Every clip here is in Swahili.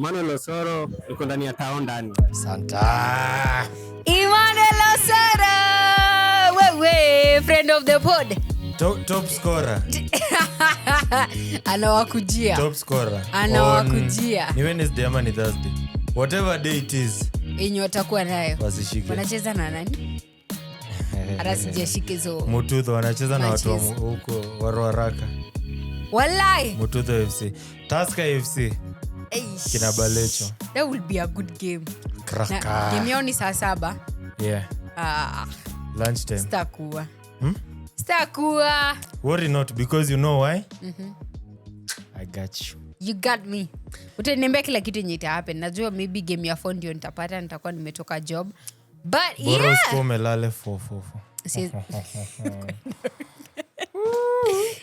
Emmanuel Osoro yuko ndani ya town ndani. Santa. Emmanuel Osoro! Wewe, friend of the pod. Top scorer. Anawakujia. Top scorer. Anawakujia. Ni Wednesday ama ni Thursday. Whatever day it is. Yenye watakuwa nayo. Wasishike. Wanacheza na nani? Hata sijashike zo. Mututho wanacheza na watu huko Waraka. Wallahi. Mututho FC. Tusker FC. Kina Balecho. That will be a good game. Kraka. Game yao ni saa 7. Yeah. Lunchtime. Sitakuwa. Sitakuwa. Worry not because you know why? I got you. You got me. Utaniambia kila kitu yenye ita happen. Najua maybe game ya phone ndio nitapata, nitakuwa nimetoka job. But Boros yeah. Boros melale 4.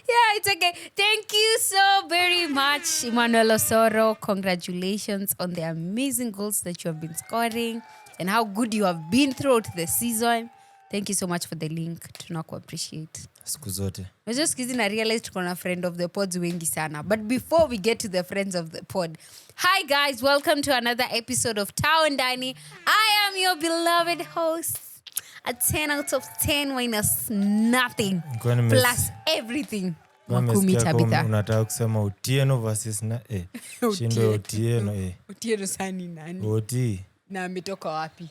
Yeah, it's okay. Thank you so very much, Emmanuel Osoro. Congratulations on the amazing goals that you have been scoring and how good you have been throughout the season. Thank you so much for the link. Tunaku appreciate. Siku zote. I just kidding, I realized tuko na friend of the pods wengi sana. But before we get to the friends of the pod, hi guys, welcome to another episode of Ndani. I am your beloved host. A 10 out of 10 minus nothing plus everything. Makumi Tabitha. Unataka kusema Otieno versus na Shindo Otieno Otieno sani nani? Oti. Na ametoka wapi?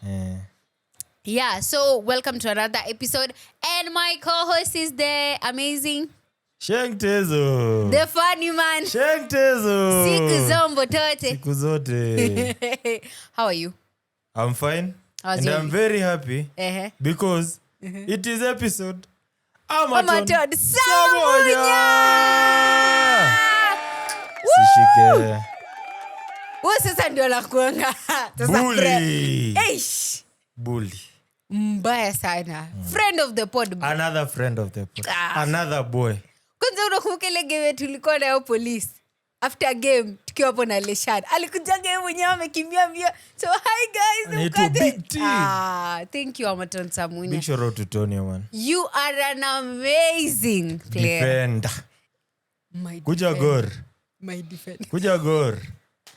Yeah, so welcome to another episode and my co-host is the amazing Sheng Tezo. The funny man. Sheng Tezo. Siku zombo tote. Siku zote. How are you? I'm fine. And I'm very happy because it is episode Amaton Samunya. Sishike. Wewe sasa ndio la kuanga. Bully. Eish. Bully. Mbaya sana. Friend of the pod. Another friend of the pod. Another boy. Kwanza unakumbuka ile game tulikuwa nayo police. After game tukiwa hapo na Leshad. Alikuja game mwenyewe amekimbia mbio. So hi guys. It's a big team. Thank you Amaton Samunya. Big shout out to Tony man. You are an amazing player. Defender. Kuja gor. My defender. Kuja gor.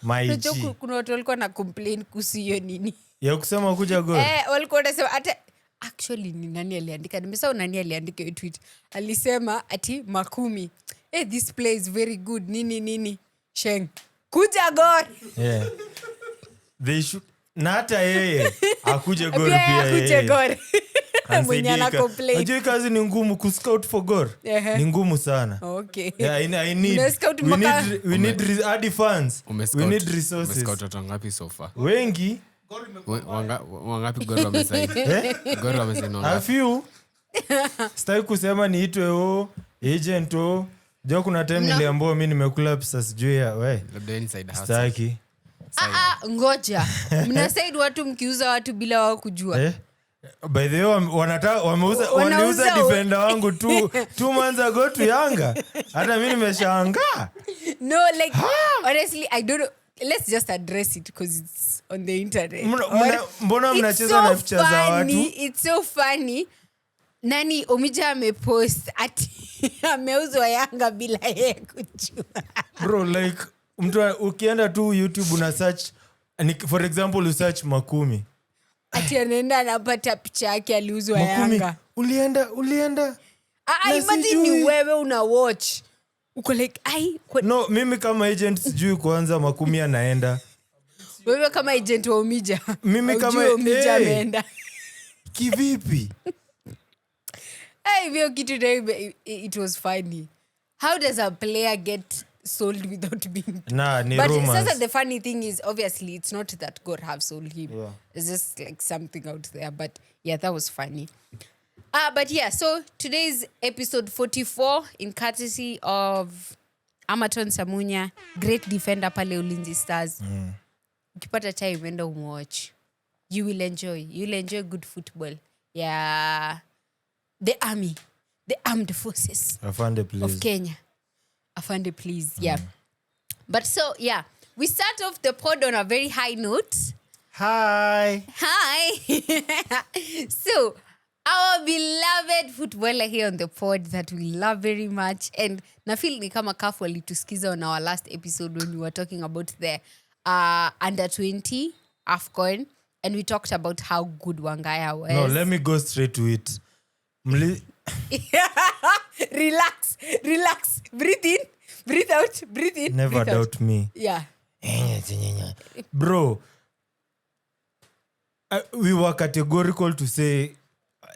My G. Kuna watu walikuwa na complain kuhusu hiyo nini. Ya kusema kuja gor. Walikuwa wanasema hata actually ni nani aliandika? Nimesahau nani aliandika hiyo tweet. Alisema ati Makumi. This play is very good. Nini. Sheng. Kuja gor. Yeah. They should na hata yeye akuje gor pia yeye. Akuje gor. Mwenye ana complain. Unajua kazi ni ngumu ku scout for gor. Ni ngumu sana. Okay. Yeah, I need. We need add funds. We need resources. Umescout watu ngapi so far? Wengi. Wangapi gor wamesaini? Gor wamesaini ngapi? A few. Sitaki kusema niitwe agent Jua kuna time niliambiwa mimi nimekula pesa sijui ya wewe. Labda inside house. Sitaki. Ngoja. Mnasaid watu mkiuza watu bila wao kujua. By the way wanauza defender wangu 2 months ago to Yanga. Hata mimi nimeshangaa. No, like honestly I don't know. Let's just address it because it's on the internet. Mbona mnacheza na picha za watu? It's so funny. Nani Omija amepost ati ameuzwa Yanga bila yeye kujua. Bro, like mtu ukienda tu YouTube una search for example you search Makumi. Ati anaenda anapata picha yake aliuzwa Yanga. Ulienda. Imagine ni wewe una watch. Uko like no, mimi kama agent sijui kuanza Makumi anaenda. Wewe kama agent wa Omija. Mimi kama Omija ameenda. Kivipi? It was funny. How does a player get sold without being but rumors. The funny thing is obviously it's not that God have sold him. It's just like something out there. But yeah, that was funny. But yeah, so today's episode 44 in courtesy of Amaton Samunya, great defender pale Ulinzi Stars. Ukipata time enda umwatch. You will enjoy good football. Yeah. The armed forces Afande, please. Of Kenya. Afande, please. Yeah. But so, yeah. We start off the pod on a very high note. Hi. So, our beloved footballer here on the pod that we love very much. And na feel ni kama kafu alitusikiza on our last episode when we were talking about the under 20 AFCON, and we talked about how good Wangaya was. No, let me go straight to it. Relax. Breathe in, breathe out, breathe in. Never breathe out. doubt me. Yeah. Bro, we were categorical to say,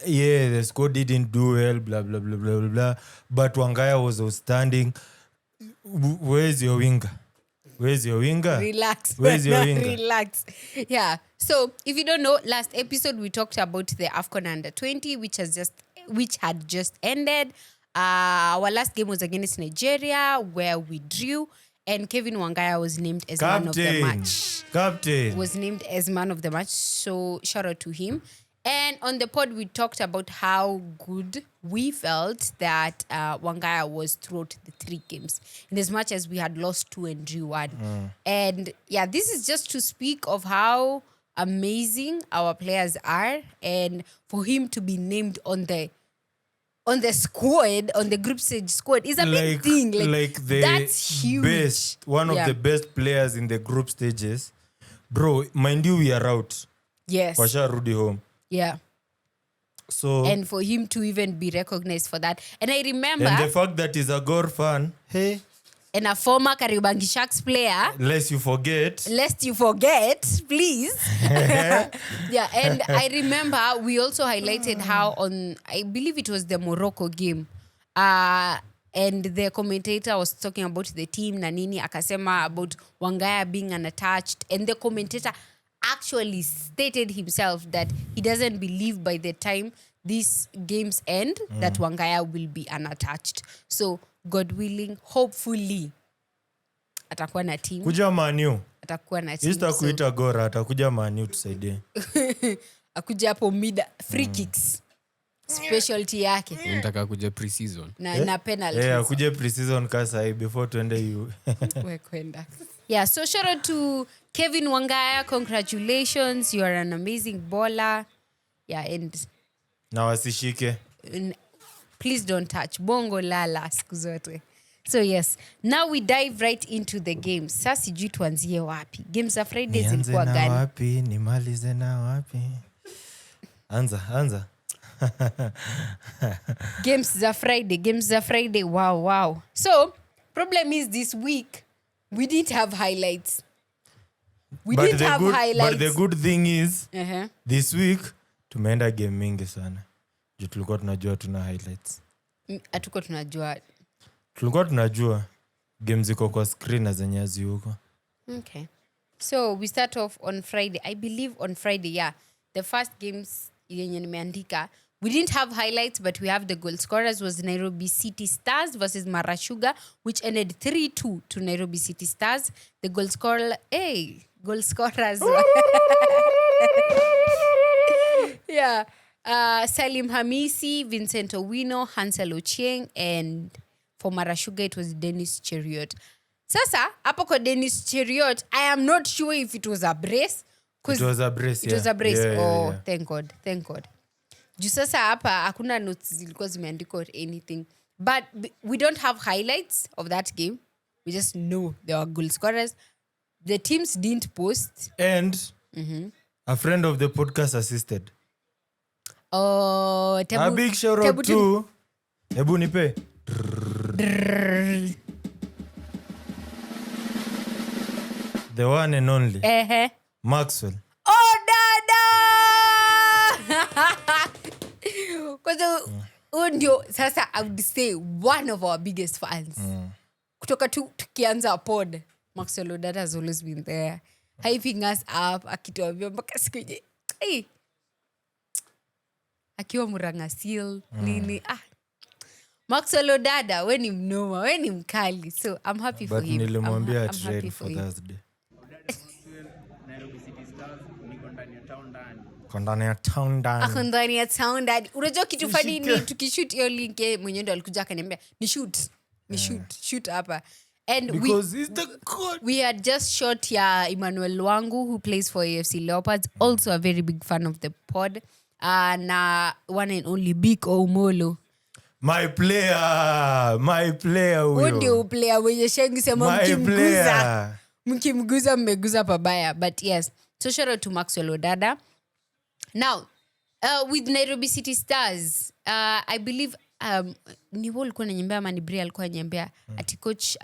yeah, the squad didn't do well, blah, blah, blah, blah, blah, blah. But Wangaya was outstanding. Where's your winger? Relax. Where's your winger? Relax. Yeah. So, if you don't know, last episode we talked about the AFCON under 20, which had just ended. Our last game was against Nigeria, where we drew, and Kevin Wangaya was named as man of the match. Captain. Was named as man of the match. So, shout out to him. And on the pod, we talked about how good we felt that Wangaya was throughout the 3 games, in as much as we had lost 2 and drew 1. And yeah, this is just to speak of how amazing our players are, and for him to be named on the squad, on the group stage squad, is a big thing. Like the that's huge. Best, one of the best players in the group stages. Bro, mind you, we are out. Yes. Washarudi home. Yeah. So, and for him to even be recognized for that. And I remember... And the fact that he's a Gor fan, hey... And a former Kariobangi Sharks player. Lest you forget, please. Yeah, and I remember we also highlighted how on, I believe it was the Morocco game, and the commentator was talking about the team, Nanini akasema about Wangaya being unattached, and the commentator actually stated himself that he doesn't believe by the time these games end that Wangaya will be unattached. So, God willing, hopefully, atakuwa na team. Kuja Manu. Atakuwa na team. Yista kuita Gora, atakuja Manu tusaidie. Akuja hapo mid free kicks. Specialty yake. Unataka kuja pre-season. Na penalties. Yeah, kuja pre-season kasa before tuende you. We kwenda. Yeah, so shout out to Kevin Wangaya. Congratulations. You are an amazing baller. Yeah, and na wasishike. Please don't touch. Bongo lala siku zote. So yes, now we dive right into the games. Sasa sijui tuanzie wapi. Games za Friday zilikuwa gani? Wapi, nimalize na wapi? Anza. Games za Friday. Wow. So, problem is this week we didn't have highlights. But the good thing is this week tumeenda game mingi sana. Tulikuwa tunajua tuna highlights. Hatuko tunajua. Tulikuwa tunajua games ziko kwa screen na zenye huko. Okay. So we start off on Friday. I believe on Friday, yeah. The first games yenye nimeandika, we didn't have highlights, but we have the goal scorers was Nairobi City Stars versus Mara Sugar, which ended 3-2 to Nairobi City Stars. The goal scorers. Yeah. Salim Hamisi, Vincent Owino, Hansel Ochieng, and for Mara Sugar it was Dennis Cheriot. Sasa, hapo kwa Dennis Cheriot, I am not sure if it was a brace. It was a brace, It was a brace. Yeah. Thank God. Juu sasa hapa, hakuna notes zilikuwa zimeandikwa or anything. But we don't have highlights of that game. We just know there were goal scorers. The teams didn't post. And a friend of the podcast assisted. Oh, a big shout out to Ebu nipe. The one and only Maxwell. Oh, dada! Kwa ndio sasa I would say one of our biggest fans. Kutoka tukianza pod, Maxwell Odada has always been there, hyping us up, akituambia mpaka siku je. Akiwa Murang'a seal nini Maxwell Odada, we ni mnoma, we ni mkali. So I'm happy for him. But nilimwambia I'm happy for Thursday. Nairobi City Stars niko ndani ya town Ndani. Ndani ya town Ndani. Unajua kitu funny ni tukishoot hiyo link mwenyewe ndo alikuja akaniambia ni shoot hapa. And because he's the god. We had just shot Emmanuel Wangu, who plays for AFC Leopards, also a very big fan of the pod. Na one and only Big Omolo. My player huyo. Ndio player mwenye shengi sema mkimguza. mkimguza mmeguza pabaya. But yes, so shout out to Maxwell Odada. Now, with Nairobi City Stars, I believe ni wao alikuwa ananiambia ama ni Bria alikuwa ananiambia ati coach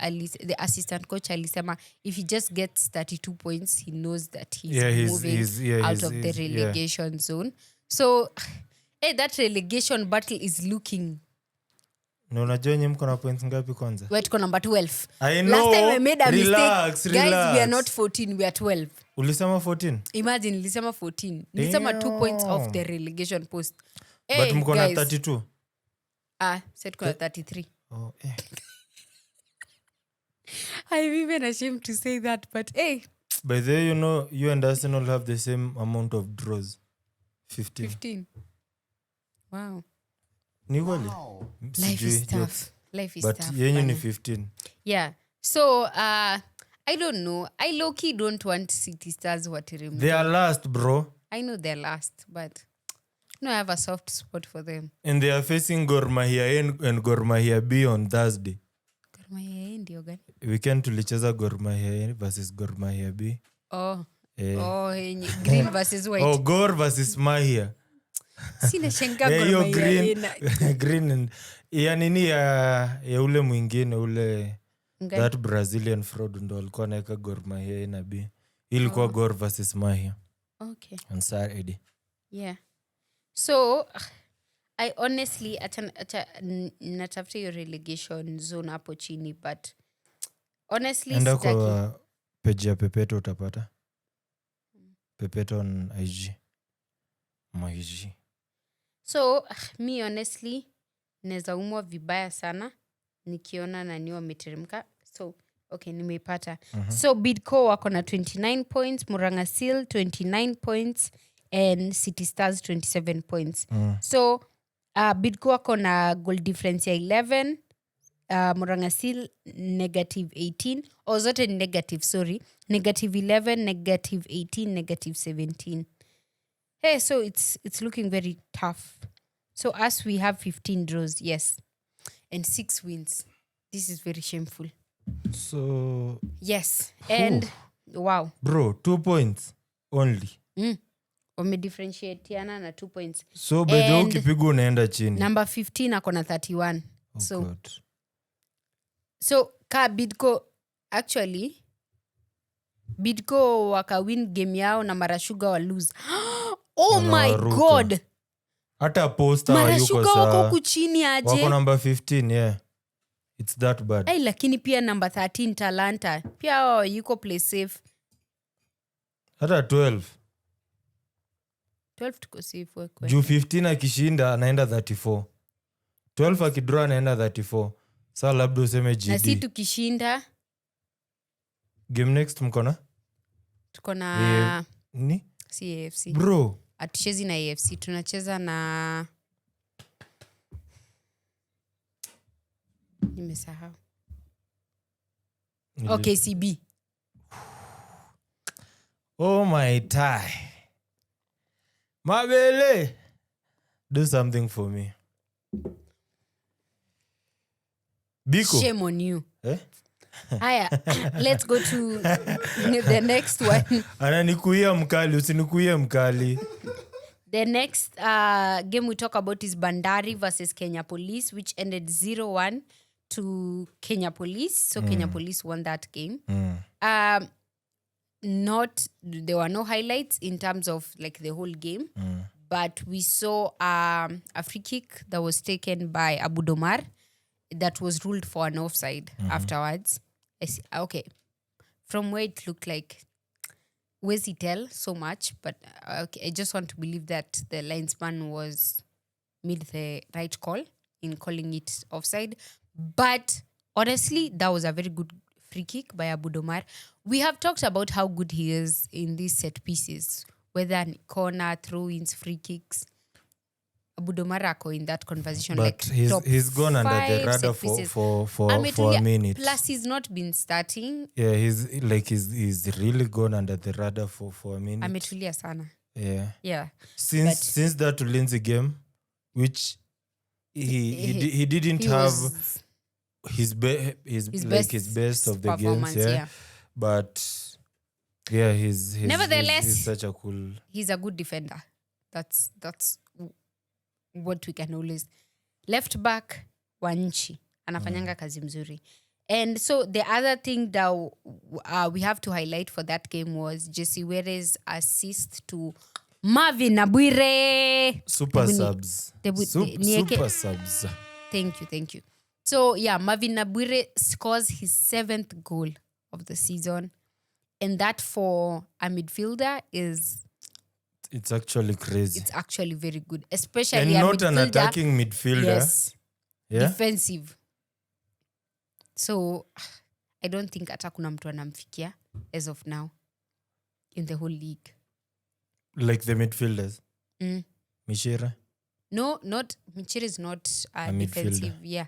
the assistant coach alisema if he just gets 32 points he knows that he's moving out of the relegation zone. So that relegation battle is looking. No, unajua nyinyi mko na points ngapi kwanza? We're tuko number 12. I know. Last time we made a Relax, mistake. Guys, we are not 14, we are 12. Ulisema 14? Imagine nilisema 14. Nilisema 2 points off the relegation post. But mko na 32. Said kuna 33. Oh, I'm even ashamed to say that, but hey. By the way, you know, you and Arsenal have the same amount of draws. 15. Wow. Ni kweli? Life is tough. Life is but tough. But yenyu ni 15. Yeah. So, I don't know. I low-key don't want City Stars to remove. They are last, bro. I know they're last, but I have a soft spot for them. And they are facing Gor Mahia A and Gor Mahia B on Thursday. Gor Mahia A ndio gani? Weekend tulicheza Gor Mahia A versus Gor Mahia B. Oh, green versus white. Oh, Gor versus Mahia. Sina shenga Gor Mahia. Green and ya nini ya ule mwingine ule that Brazilian fraud ndo alikuwa naeka Gor Mahia A na B. Ilikuwa Gor versus Mahia. Okay. On Saturday. Yeah. So I honestly natafuta your relegation zone hapo chini, but honestly enda kwa page ya Pepeto utapata. Pepeto on IG. IG. So me honestly neza umwa vibaya sana nikiona nani wameteremka. So okay, nimeipata. So Bidco wako na 29 points, Murang'a Seal 29 points and City Stars 27 points. So Bidco wako na goal difference ya 11, Murang'a Seal -18, zote ni negative, sorry. -11, -18, -17. Hey, so it's looking very tough. So us, we have 15 draws, yes, and 6 wins. This is very shameful. So yes, and wow, bro, 2 points only. Wamedifferentiatiana na 2 points. So by the way ukipigwa unaenda chini. Number 15 ako na 31. Oh God. So ka Bidco actually Bidco waka win game yao na Marashuga wa lose. Oh my God. Hata poster yuko Marashuga wako kuchini aje. Wako number 15, yeah. It's that bad. Ay, lakini pia number 13 Talanta. Pia yuko play safe. Hata 12. 12 tuko safe wekwe. Juu 15 akishinda anaenda 34. 12 akidraw anaenda 34. Sasa labda useme GD. Na si tukishinda game next mkona? tuko na Ni? si AFC. Bro. Atuchezi na AFC. Tunacheza na nimesahau. Okay, KCB. Oh my tie. Mabele. Do something for me. Biko. Shame on you. Haya, let's go to the next one. Ananikuia mkali, usinikuie mkali. The next game we talk about is Bandari versus Kenya Police, which ended 0-1 to Kenya Police. So Kenya Police won that game. There were no highlights in terms of like the whole game, but we saw a free kick that was taken by Abu Domar that was ruled for an offside afterwards. Okay, from where it looked like, where's he tell so much, but okay, I just want to believe that the linesman made the right call in calling it offside. But honestly, that was a very good free kick by Abu Domar. We have talked about how good he is in these set pieces, whether corner, throw-ins, free kicks. Abu Domar ako in that conversation. But like he's gone under the radar for a minute. Plus, he's not been starting. Yeah, he's really gone under the radar for a minute. Ametulia sana. Yeah. Since that Ulinzi game, which he didn't have his best of the games, yeah. but yeah, Nevertheless, he's such a cool. He's a good defender. That's what we can always. Left back wa nchi anafanyanga kazi mzuri. And so the other thing that we have to highlight for that game was Jesse Were's assist to Marvin Nabwire. Super subs. Super subs. Thank you. So yeah, Marvin Nabwire scores his 7th goal of the season. And that for a midfielder it's actually crazy. It's actually very good. Especially and a not midfielder. An attacking midfielder. Yes. Yeah? Defensive. So I don't think hata kuna mtu anamfikia as of now in the whole league. Like the midfielders. Mishira? No, not Michira is not a defensive. midfielder. Yeah.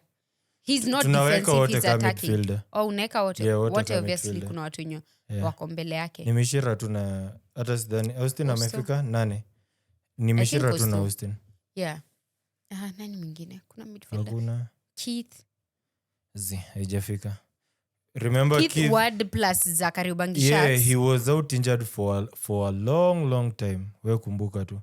He's not Tunaweka defensive, he's attacking. Midfielder. Unaweka wote. Yeah, wote wote ka obviously midfielder. kuna watu wenye Yeah. wako mbele yake. Ni Mishira tuna hata sidhani Austin amefika nane. Ni Mishira tuna Austin. Yeah. Nani mwingine? Kuna midfielder. Hakuna. Keith. Haijafika. Remember Keith Ward plus Zachary Ubangi Sharks. Yeah, he was out injured for a long time. Wewe kumbuka tu.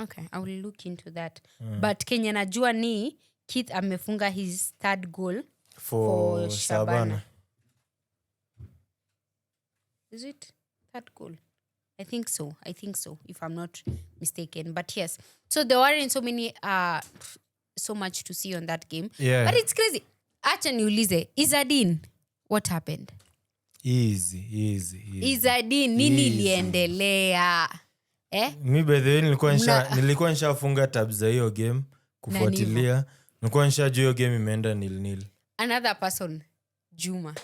Okay, I will look into that. But Kenya najua ni Keith amefunga his 3rd goal for Shabana. Is it 3rd goal? I think so, if I'm not mistaken. But yes, so there weren't so much to see on that game. Yeah. But it's crazy. Acha niulize, Izzadin, what happened? Easy. Izzadin, nini iliendelea? Mi by the way nilikuwa nishafunga tabs za hiyo game kufuatilia. Nilikuwa nishajua hiyo game imeenda 0-0. Another person, Juma.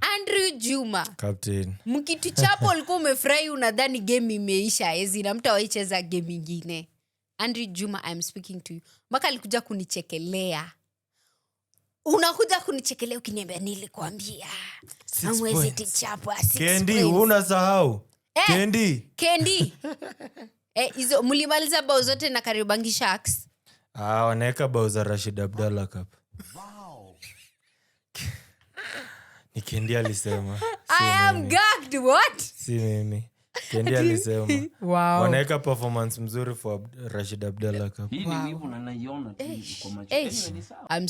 Andrew Juma. Captain. Mkitu chapo ulikuwa umefurahi unadhani game imeisha ezi na mtu hawaicheza game nyingine. Andrew Juma, I'm speaking to you. Mpaka alikuja kunichekelea. Unakuja kunichekelea ukiniambia nilikwambia. Amwezi tichapo 6 Kendi, unasahau. Kendi. Hizo mlimaliza bao zote na Kariobangi Sharks. Wanaweka bao za Rashid Abdalla Cup. Wow. Ni Kendi alisema. I am gagged, what? Si mimi. Kendi alisema. Wow. Wanaweka performance mzuri for Rashid Abdalla Cup. Wow. I'm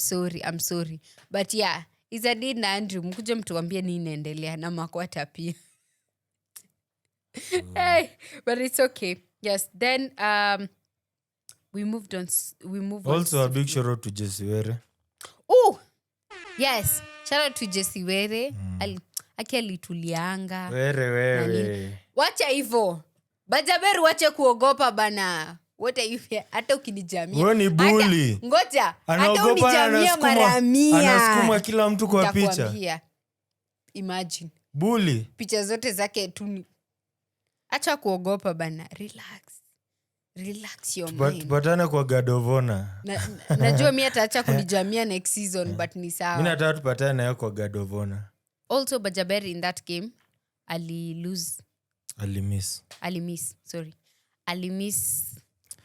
sorry. But yeah, Izzadin na Andrew mkuje mtuambie nini inaendelea na Makwata pia. Hey, but it's okay. Yes, then we move also a big shout out to Jesse Were. Oh, yes, shout out to Jesse Were. Alitulianga. Wewe. Wacha hivyo. Bajaber wacha kuogopa bana. What are you here? Hata ukinijamia. Wewe ni bully. Ngoja. Hata unijamia mara 100. Anasukuma kila mtu kwa picha. Imagine. Bully. Picha zote zake tu. Acha kuogopa bana. Relax your mind. Tupatane kwa God of Honor. Najua mimi ataacha kunijamia next season but ni sawa. Mimi nataka tupatane naye kwa God of Honor. Also Bajaber in that game alimiss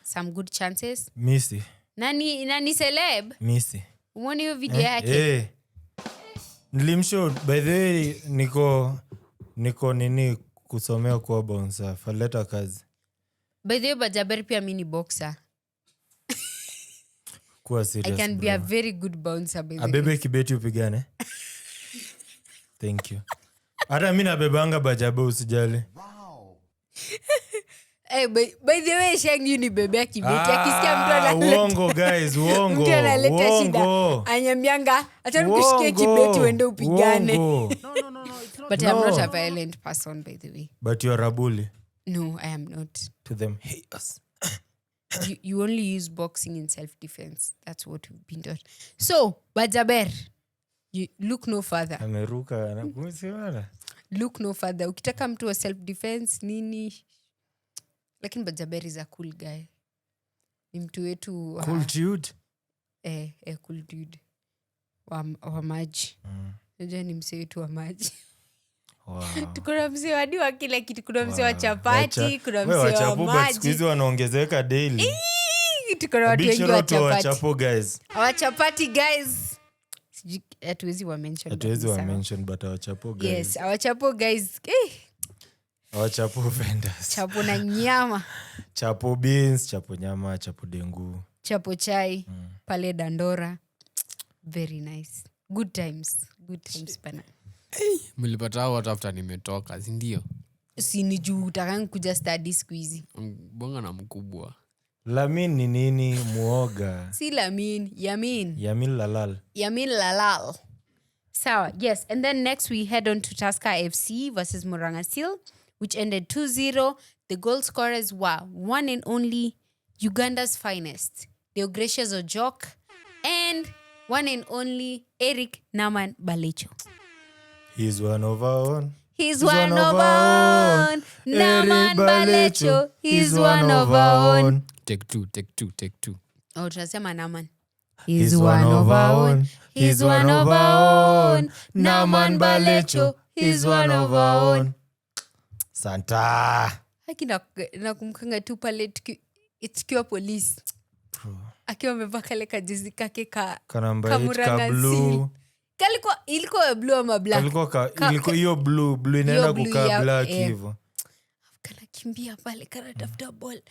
some good chances. Missy. Nani celeb? Missy. Umeona hiyo video yake? Nilimshow by the way niko nini kusomea kwa bouncer. Faleta kazi. By the way Bajaber pia mimi ni boxer. Kuwa serious. I can be a very good bouncer by the way. Abebe kibeti upigane. Thank you. Hata mimi nabebanga Bajaber usijali. Wow. By the way Shangi ni bebea kibeti. Akisikia mtu analeta. Uongo guys, uongo. Mtu analeta shida. Anyambianga acha nikushikie kibeti uende upigane. No, it's not. But I'm not a violent person by the way. But you are a bully. No, I am not. To them haters. You only use boxing in self-defense. That's what we've been taught. So, Bajaber, you look no further. Ameruka na kumsiwana. Look no further. Ukitaka mtu wa self-defense nini? Lakini Bajaber is a cool guy. Ni mtu wetu cool dude. Cool dude. Wa maji. Unajua ni msee wetu wa maji. Wow. Kuna msee wadi wa kila kitu. Kuna msee wa chapati, kuna msee wa maji. Siku hizi wanaongezeka daily. Kuna watu wengi wa chapati. Wachapo guys. Wachapati guys. hatuwezi wa mention. Hatuwezi wa mention but our chapo guys. Yes, our chapo guys. Our chapo vendors. Chapo na nyama. Chapo beans, chapo nyama, chapo dengu. Chapo chai, pale Dandora. Very nice. Good times pana. Mlipata what after nimetoka, si ndio? Si ni juu utakangu kuja study siku hizi. Bonga na mkubwa. Lamin ni nini muoga? Si Lamin, Yamin. Yamin Lalal. So, yes. And then next we head on to Tusker FC versus Murang'a Seal, which ended 2-0. The goal scorers were one and only Uganda's finest, Deogratias Ojok, and one and only Eric Naman Balecho. He's one of our own. He's one of our own. Naman Balecho. He's one of our own. Take two. Oh, tunasema Naman. He's one of our own. He's one of our own. Naman Balecho. He's one of our own. Santa. Haki nakumkanga tu pale tukiwa polisi. Akiwa amevaa kale kajezi kake ka Murang'a blue. Ilikuwa blue ama black? Ilikuwa hiyo blue inaenda kukaa black hivyo. Kana kimbia pale kana tafuta ball.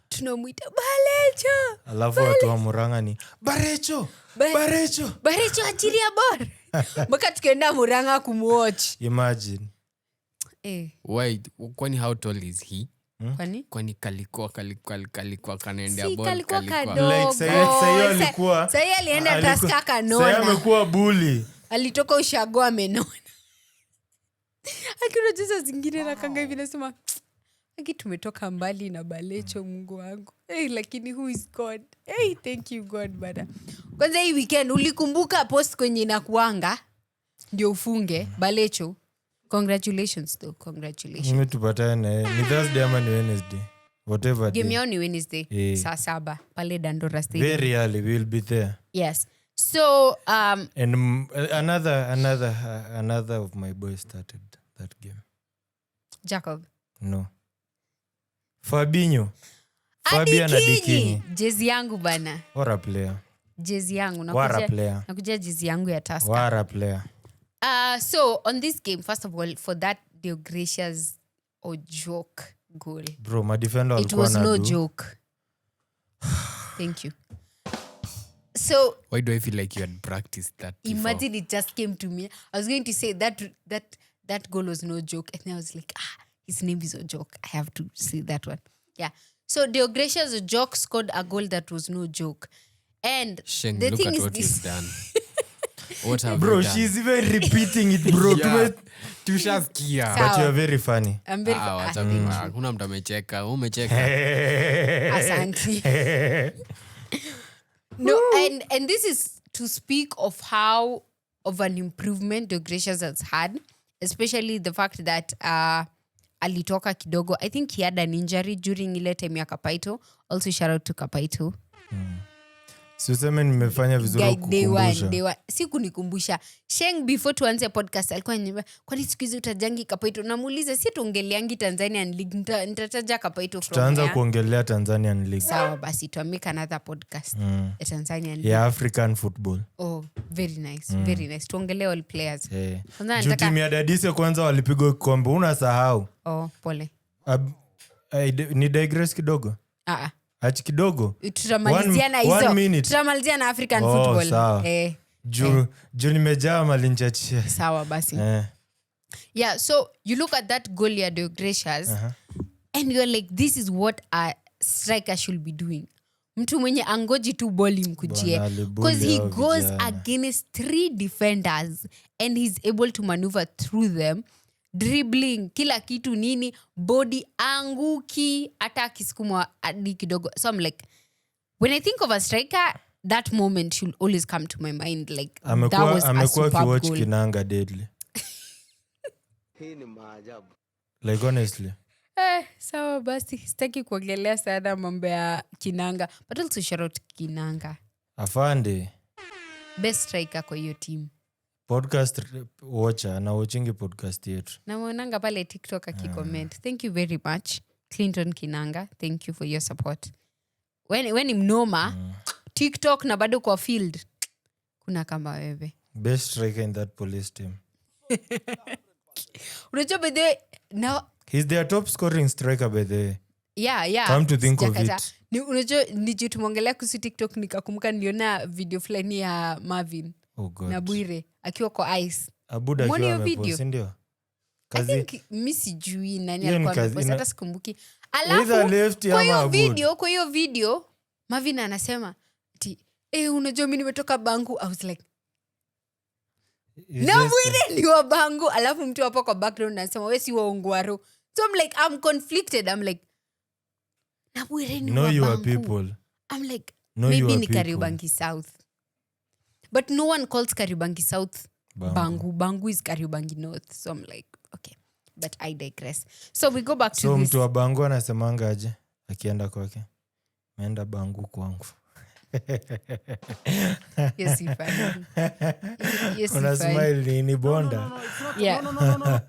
Tunamuita Balecho. Alafu watu wa Murang'a ni Barecho achiria ball. Mpaka tukaenda Murang'a kumwatch. Imagine. Wait, kwani how tall is he? Kwani kalikuwa kanaendea ball. Kalikuwa kadogo. Like sayo alikuwa. Sayo alienda Tusker kanona. Sayo amekuwa bully. Alitoka ushago amenona. Akina jesa zingine na kanga hivi nasema aki tumetoka mbali na Balecho Mungu wangu. Lakini who is God? Thank you God bada. Kwanza hii weekend ulikumbuka post kwenye inakuanga ndio ufunge Balecho. Congratulations. Nimetupatana ni Thursday ama ni Wednesday. Whatever day. Game yao ni Wednesday. Saa 7 pale Dandora Stadium. Very early we'll be there. Yes. So and another of my boys started that game. Jacob. No. Fabian Adikinyi. Jezi yangu bana. What a player. Jezi yangu nakuja jezi yangu ya Tusker. What a player. So on this game, first of all, for that Deogratias Ojok goal. Bro, my defender it was no joke. Thank you. So why do I feel like you had practiced that before? Imagine it just came to me. I was going to say that goal was no joke, and then I was like, his name is Ojok. I have to say that one. Yeah. So Deogratias Ojok scored a goal that was no joke. And Sheng, the look thing at is what this. you've done. What have bro, you done? she's even repeating it, bro. Yeah. Tushasikia. But you're very funny. I'm very Hakuna mtu amecheka. Umecheka. Asante. No, and this is to speak of how of an improvement Deogratias has had, especially the fact that alitoka kidogo. I think he had an injury during ile time ya Kapaito. Also shout out to Kapaito. Suseme nimefanya vizuri kukumbusha. Si kunikumbusha. Sheng before tuanze podcast alikuwa ananiambia kwani siku hizi utajangi Kapaito. Namuuliza si tuongeleangi Tanzanian League. Nitataja Kapaito from tutaanza kuongelea Tanzanian League. Sawa basi to make another podcast. Tanzanian League. Yeah, African football. Oh, very nice. Very nice. Tuongelee all players. Juu timu ya Dadise kwanza walipigwa kikombe. Unasahau. Oh, pole. Ni digress kidogo? Achi kidogo. Tutamalizia na hizo. Tutamalizia na African football. Sawa. Juu nimejaa malinchachia. Sawa basi. Yeah, so you look at that goal ya Deogratias and you're like, this is what a striker should be doing. Mtu mwenye angoji tu boli mkujie. Because he goes against 3 defenders and he's able to maneuver through them. Dribbling, kila kitu nini, body anguki, hata akisukumwa hadi kidogo. So I'm like, when I think of a striker, that moment should always come to my mind. Like, that was a superb goal. Amekuwa Kinanga deadly. Hii ni maajabu. Like honestly. Sawa basi, sitaki kuongelea sana mambo ya Kinanga. But also shout out Kinanga. Afande. Best striker kwa hiyo team. Podcast watcher na watchingi podcast yetu. Na mwananga pale TikTok akicomment. Thank you very much Clinton Kinanga. Thank you for your support. When mnoma TikTok na bado kwa field kuna kama wewe. Best striker in that police team. Unajua by the way, now He's their top scoring striker by the way. yeah Come to think of Sijakata. it. Unajua niju tumongelea kuhusu TikTok nikakumbuka niliona video fulani ya Marvin Oh God. na Bwire akiwa kwa ice. Abuda Umeona akiwa hiyo video? amepost, ndio. I think mi sijui nani Hiyo ni alikuwa kazi- amepost, ina- hata sikumbuki. Either Alafu left kwa ama Abud. kwa hiyo video Marvin anasema ati unajua mimi nimetoka Bangu. I was like It's na just- Bwire ni wa Bangu, alafu mtu hapo kwa background anasema wewe si wa Ongwaro. So I'm like I'm conflicted. I'm like na Bwire ni Know wa your Bangu. people. I'm like Know maybe your ni people. Kariobangi South. But no one calls Kariobangi South Bangu. Bangu. Bangu is Kariobangi North. So I'm like, okay. But I digress. So we go back to So this. mtu wa Bangu anasemanga aje akienda kwake? Meenda Bangu kwangu. Yes, you funny. Yes, Una you funny. smile nini bonda? Yeah.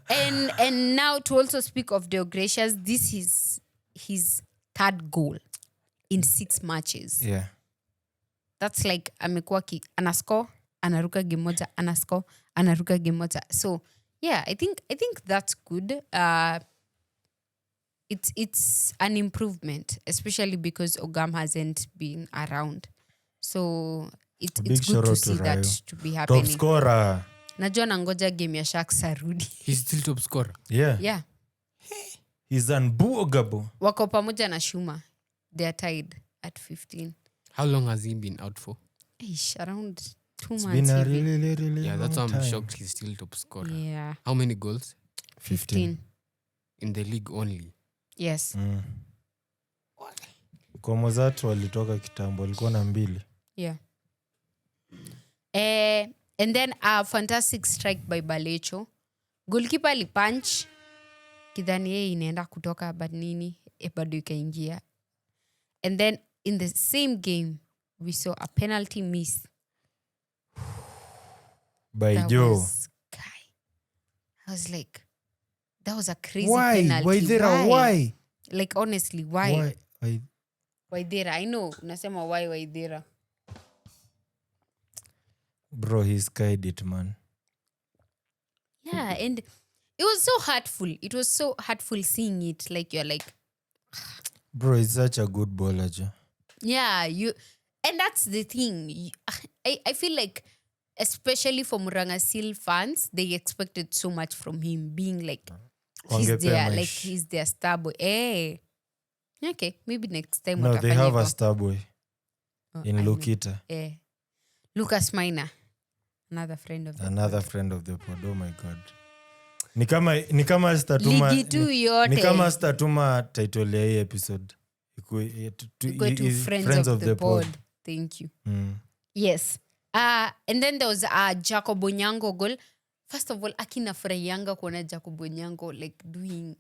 And now to also speak of Deogratias, this is his third goal in 6 matches. Yeah. That's like amekuwa anascore, anaruka game moja, anascore, anaruka game moja. So yeah, I think that's good. It's an improvement, especially because Ogam hasn't been around. So it's Big good shout to out see to that Rayo. to be Top happening. scorer. Najua nangoja game ya Sharks arudi. He's still top scorer. Yeah. Yeah. He's unbogable. Wako pamoja na Shuma. They are tied at 15. How long has he been out for? Ish, around 2 It's months. been a hivi. really Yeah, that's why long I'm time. shocked he's still top scorer. Yeah. How many goals 15. in the league only? Yes. Kwa Mozart walitoka kitambo walikuwa na 2. Yeah. And then a fantastic strike by Balecho. Goalkeeper alipunch. Kidhani yeye inaenda kutoka but nini bado ikaingia. And then in the same game we saw a penalty miss. By That Joe. was guy. I was like, that was a crazy Why? penalty. Why there? Why? Like honestly, why? Why? Why there? I know. Unasema why there? Bro, he skied it, man. Yeah, and it was so hurtful. It was so hurtful seeing it. Like you're like, Bro, he's such a good bowler, Joe. yeah, and that's the thing. I feel like, especially for Murang'a Seal fans, they expected so much from him, being like he's their star boy. Okay, maybe next time. No, they watafanya have a hivyo. star boy Oh, in I know. Lukita. Lucas Minor, another friend of the Another friend of the pod. Oh my God. Ni kama sitatuma Ligi tu yote. ni kama sitatuma title ya hii episode. Go to friends of the pod. Thank you. Yes. And then there was a Jacob Onyango goal. First of all, akina furahianga kuona Jacob Onyango like doing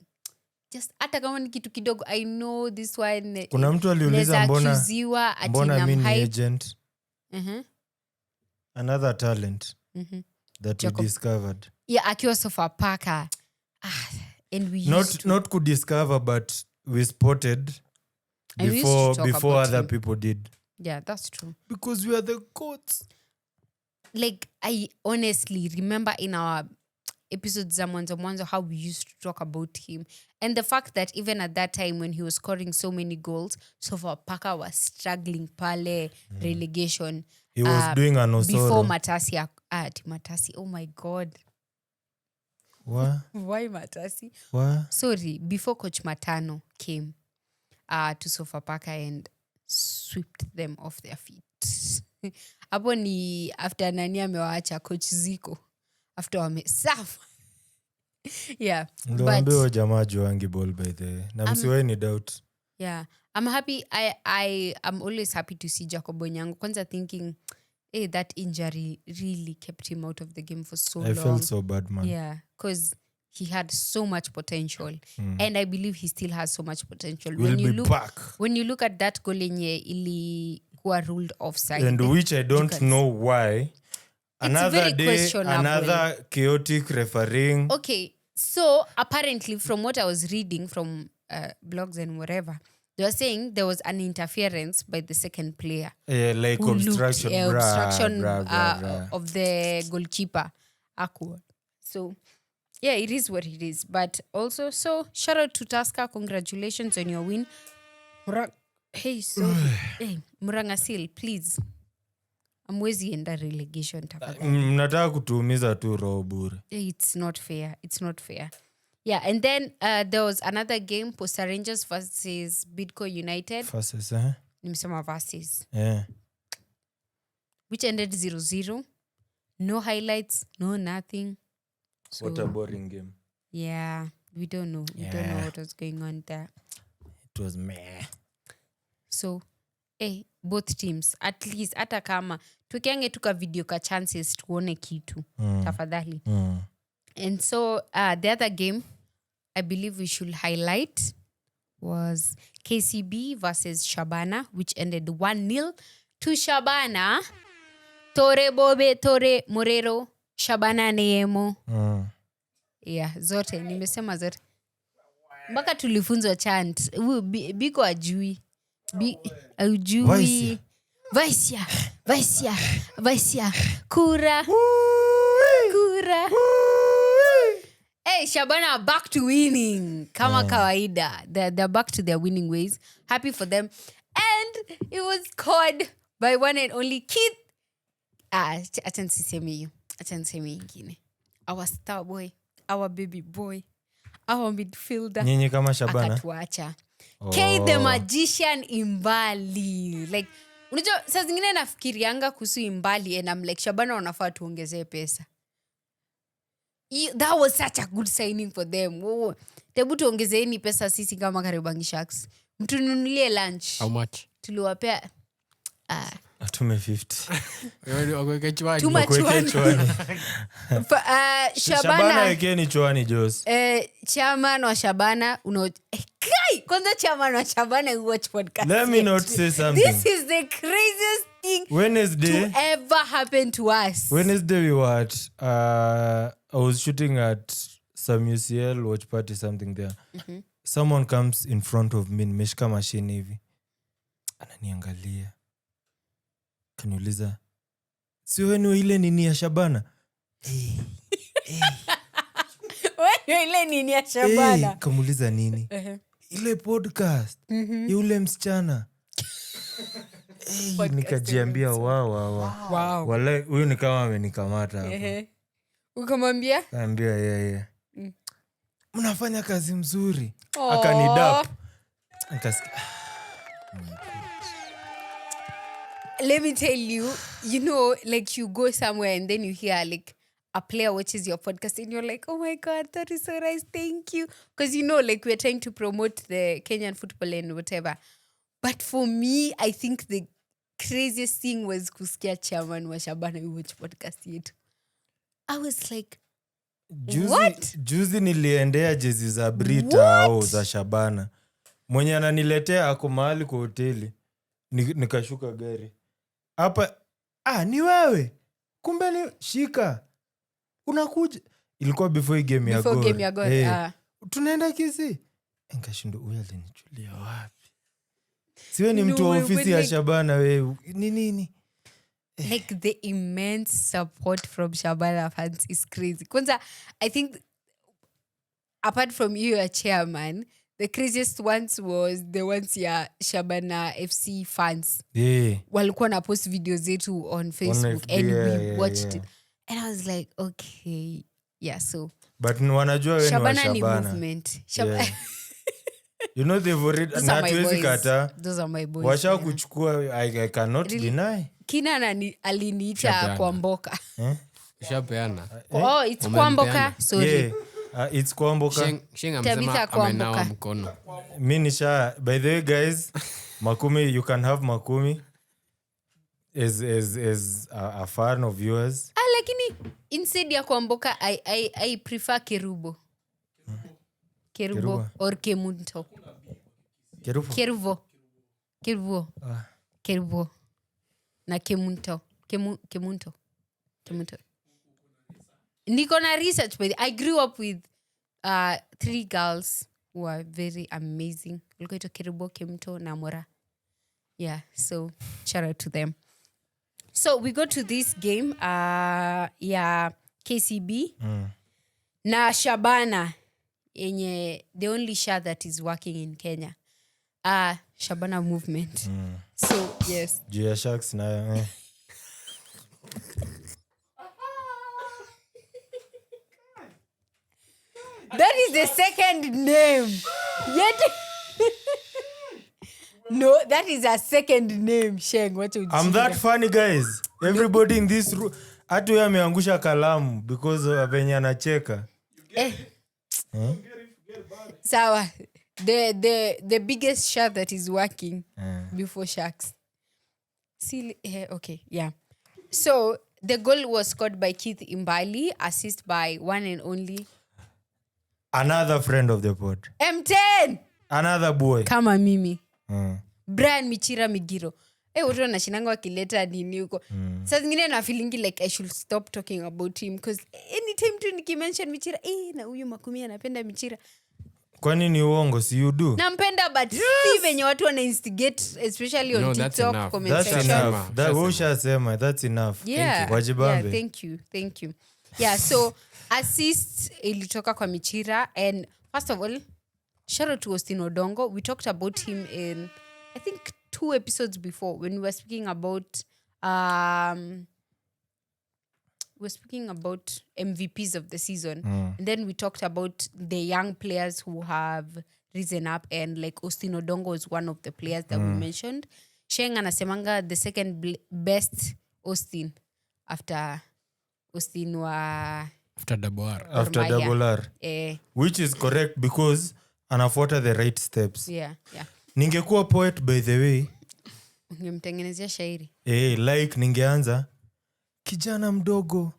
just hata kama ni kitu kidogo. I know this one. Kuna mtu aliuliza mbona mimi ni agent. Another talent that Jacob. we discovered. Yeah, akiwa Sofapaka. And we used Not could discover, but we spotted And we used to talk before about other him. people did. Yeah, that's true. Because we are the goats. Like, I honestly remember in our episodes za mwanzo how we used to talk about him. And the fact that even at that time when he was scoring so many goals, Sofapaka was struggling pale relegation. He was doing an Before Osoro. Matasi. Oh my God. What? Why Matasi? What? Sorry, before Coach Matano came to Sofapaka and swept them off their feet. Hapo ni after nani amewaacha Coach Zico. After wamesafa. Yeah. Ndo But ambiwa jamaa juangi ball by the way. Na msiwe ni doubt. yeah, I'm happy. I'm always happy to see Jacob Onyango. Kwanza thinking, that injury really kept him out of the game for so I long. felt so bad, man. Yeah, because he had so much potential, and I believe he still has so much potential. We'll be back. When you look at that goal yenye ilikuwa ruled offside, And which I don't know why. Another very day, questionable. another chaotic refereeing. Okay, so apparently from what I was reading from blogs and whatever, They were saying there was an interference by the second player. Like Who obstruction. looked, obstruction Bruh. of the goalkeeper. Awkward. So, yeah, it is what it is. But also, so shout out to Tusker. Congratulations on your win. Hey, Murang'a Seal, please. Amwezi enda relegation. Mnataka kutuumiza tu roho bure. It's not fair. It's not fair. Yeah, and then there was another game, Posta Rangers versus Bidco United. Versus, Nimesema versus. Yeah. Which ended 0-0. No highlights, no nothing. So, What a boring game. yeah, we don't know. We don't know what was going on there. It was meh. So, both teams, at least, hata kama, tukiange tuka video ka chances, tuone kitu. Tafadhali. And so, the other game, I believe we should highlight, was KCB versus Shabana, which ended 1-0 to Shabana. Tore Bobe, Tore Morero, Shabana Neemo. Yeah, zote, nimesema zote. Mpaka tulifunzwa chant. Biko ajui. Ajui. Vaisia. Kura. Hey, Shabana are back to winning. Kama kawaida. They're back to their winning ways. Happy for them. And it was scored by one and only Keith. Acha niseme ingine. Our star boy, our baby boy, our midfielder. Nyinyi kama Shabana. Akatuacha. K the magician Imbali. Like, unajua saa zingine nafikirianga kuhusu Imbali and I'm like, Shabana wanafaa tuongezee pesa. That was such a good signing for them. Tebu tuongezeeni pesa sisi kama Kariobangi Sharks. Mtununulie lunch. How much? Tuliwapea Atume 50. Wakweke chwani. too much one. Shabana wekeni chwani Jos. Chairman wa Shabana kwanza chairman wa Shabana who watch podcast. Let me not say something. This is the craziest thing Wednesday to ever happen to us. Wednesday we were at I was shooting at some UCL watch party something there. Someone comes in front of me, nimeshika machine hivi. Ananiangalia. Kaniuliza, "Si wewe ile nini ya Shabana?" Wewe ile nini ya Shabana? Kamuuliza nini? Ile podcast. Yule msichana. Nikajiambia wow. Wala huyu ni kama amenikamata hapo. Ukamwambia? Kaambia yeye. Mnafanya kazi mzuri. Akanidap. Nikasikia. Let me tell you, you know, like you go somewhere and then you hear like a player watches your podcast and you're like, oh my God, that is so nice. Thank you. Because, you know, like we're trying to promote the Kenyan football and whatever. But for me, I think the craziest thing was kusikia chairman wa Shabana we watch podcast yetu. I was like, what? Juzi niliendea jezi za Brita au za Shabana. Mwenye ananiletea ako mahali kwa hoteli. Nikashuka gari. Hapa ni wewe. Kumbe ni shika. Unakuja. Ilikuwa before game ya Gor. Before game ya Gor. Tunaenda Kisii. Nikashindwa huyu alinichulia wapi? Siwe ni mtu wa ofisi ya Shabana wewe. Ni nini? Like the immense support from Shabana fans is crazy. Kwanza, I think apart from you, a chairman, the craziest ones was the ones ya Shabana FC fans. Yeah. Walikuwa na post videos zetu on Facebook and we watched it. And I was like, okay. Yeah, so. But wanajua wewe ni wa Shabana ni Shabana. movement. Yeah. You know they've already Those are my boys. Those are my boys. Washa kuchukua I cannot deny. Kina aliniita kwa mboka. Ushapeana. Oh, it's kwa mboka. Sorry. Yeah. It's kwa mboka. Sheng amesema amenawa mkono. Mimi nisha, by the way guys, Makumi, you can have Makumi as a fan of yours. Lakini instead ya kwa mboka I prefer Kerubo. Kerubo or Kemunto. Kerubo. Na Kemunto. Kemunto. Niko na research, but I grew up with 3 girls who are very amazing. Walikuwa ito Kiribo, Kimto na Mora. Yeah, so shout out to them. So we go to this game, KCB na Shabana, yenye the only Sha that is working in Kenya. Shabana movement. So yes. Jia Sharks na That is the second name. Yet no, that is a second name. Sheng, what would I'm that funny, guys. Everybody in this room hatu ya ameangusha kalamu because venye anacheka. Sawa. The biggest shark that is working before sharks. See, okay, yeah. So the goal was scored by Keith Imbali, assist by one and only Another friend of the pod. M10. Another boy. Kama mimi. Brian Michira Migiro. Watu wanashinanga wakileta nini huko. Saa zingine na feeling like I should stop talking about him because anytime tu nikimention Michira, na huyu Makumi anapenda Michira. Kwani ni uongo, si you do? Nampenda but si venye watu wana instigate especially on TikTok comment that's section. Enough. That's enough. Yeah. Wajibambe. Yeah, thank you. Yeah, so assist ilitoka kwa Michira, and first of all, shout out to Austin Odongo. We talked about him in I think 2 episodes before when we were speaking about MVPs of the season. And then we talked about the young players who have risen up, and like Austin Odongo was one of the players that we mentioned. Sheng anasemanga the second best Austin after Austin wa After double R. After double R. Which is correct because anafuata the right steps. Yeah. Ningekuwa poet by the way. Ungemtengenezea shairi. Like ningeanza kijana mdogo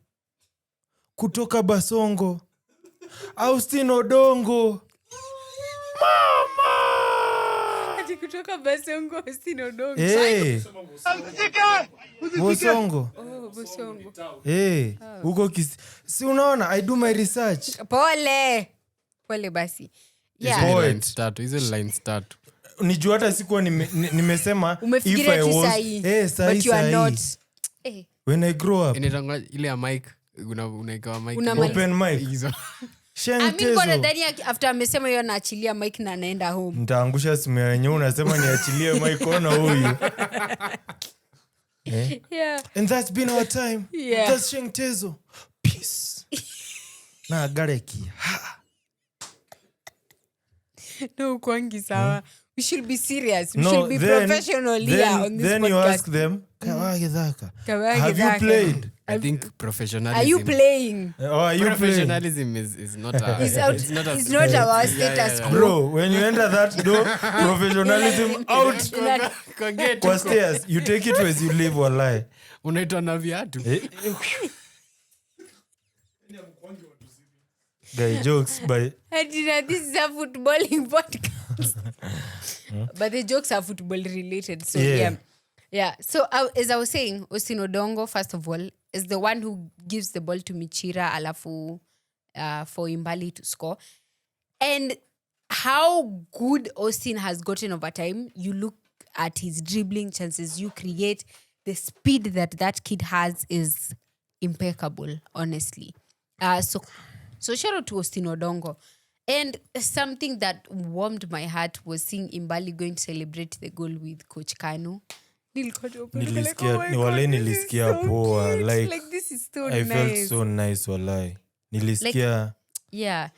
kutoka Basongo, Austin Odongo. Mama! Ati kutoka Basongo, Austin Odongo. Bosongo. Bosongo. Huko si unaona I do my research. Pole basi. Hizo lines tatu. Nijua hata sikuwa nimesema if I was but you are not. When I grow up. Inaitangwa ile ya mic, unaikawa mic. Open mic. Kwa nadhani after amesema hiyo anaachilia mic na anaenda home. Nitaangusha simu yenyewe unasema niachilie mic ona huyu. Yeah. And that's been our time. Yeah. That's Sheng Tezo. Peace. Na gareki. No, kwangi sawa. We should be serious. We should be professional here on this podcast. Then you ask them, have you played? I think professionalism. Are you playing? Are you professionalism is not a... It's not our status quo. Bro, when you enter that door, professionalism out. Kwa stairs, you take it as you live or lie. Unaitwa na viatu. Guy jokes by... This is a footballing podcast. But the jokes are football related. So yeah. So as I was saying, Austin Odongo, first of all, is the one who gives the ball to Michira alafu for Imbali to score. And how good Austin has gotten over time, you look at his dribbling chances you create, the speed that kid has is impeccable, honestly. So shout out to Austin Odongo. And something that warmed my heart was seeing Imbali going to celebrate the goal with Coach Kanu. Nilisikia poa. Like this is so I nice. felt so nice walai. Nilisikia. Yeah.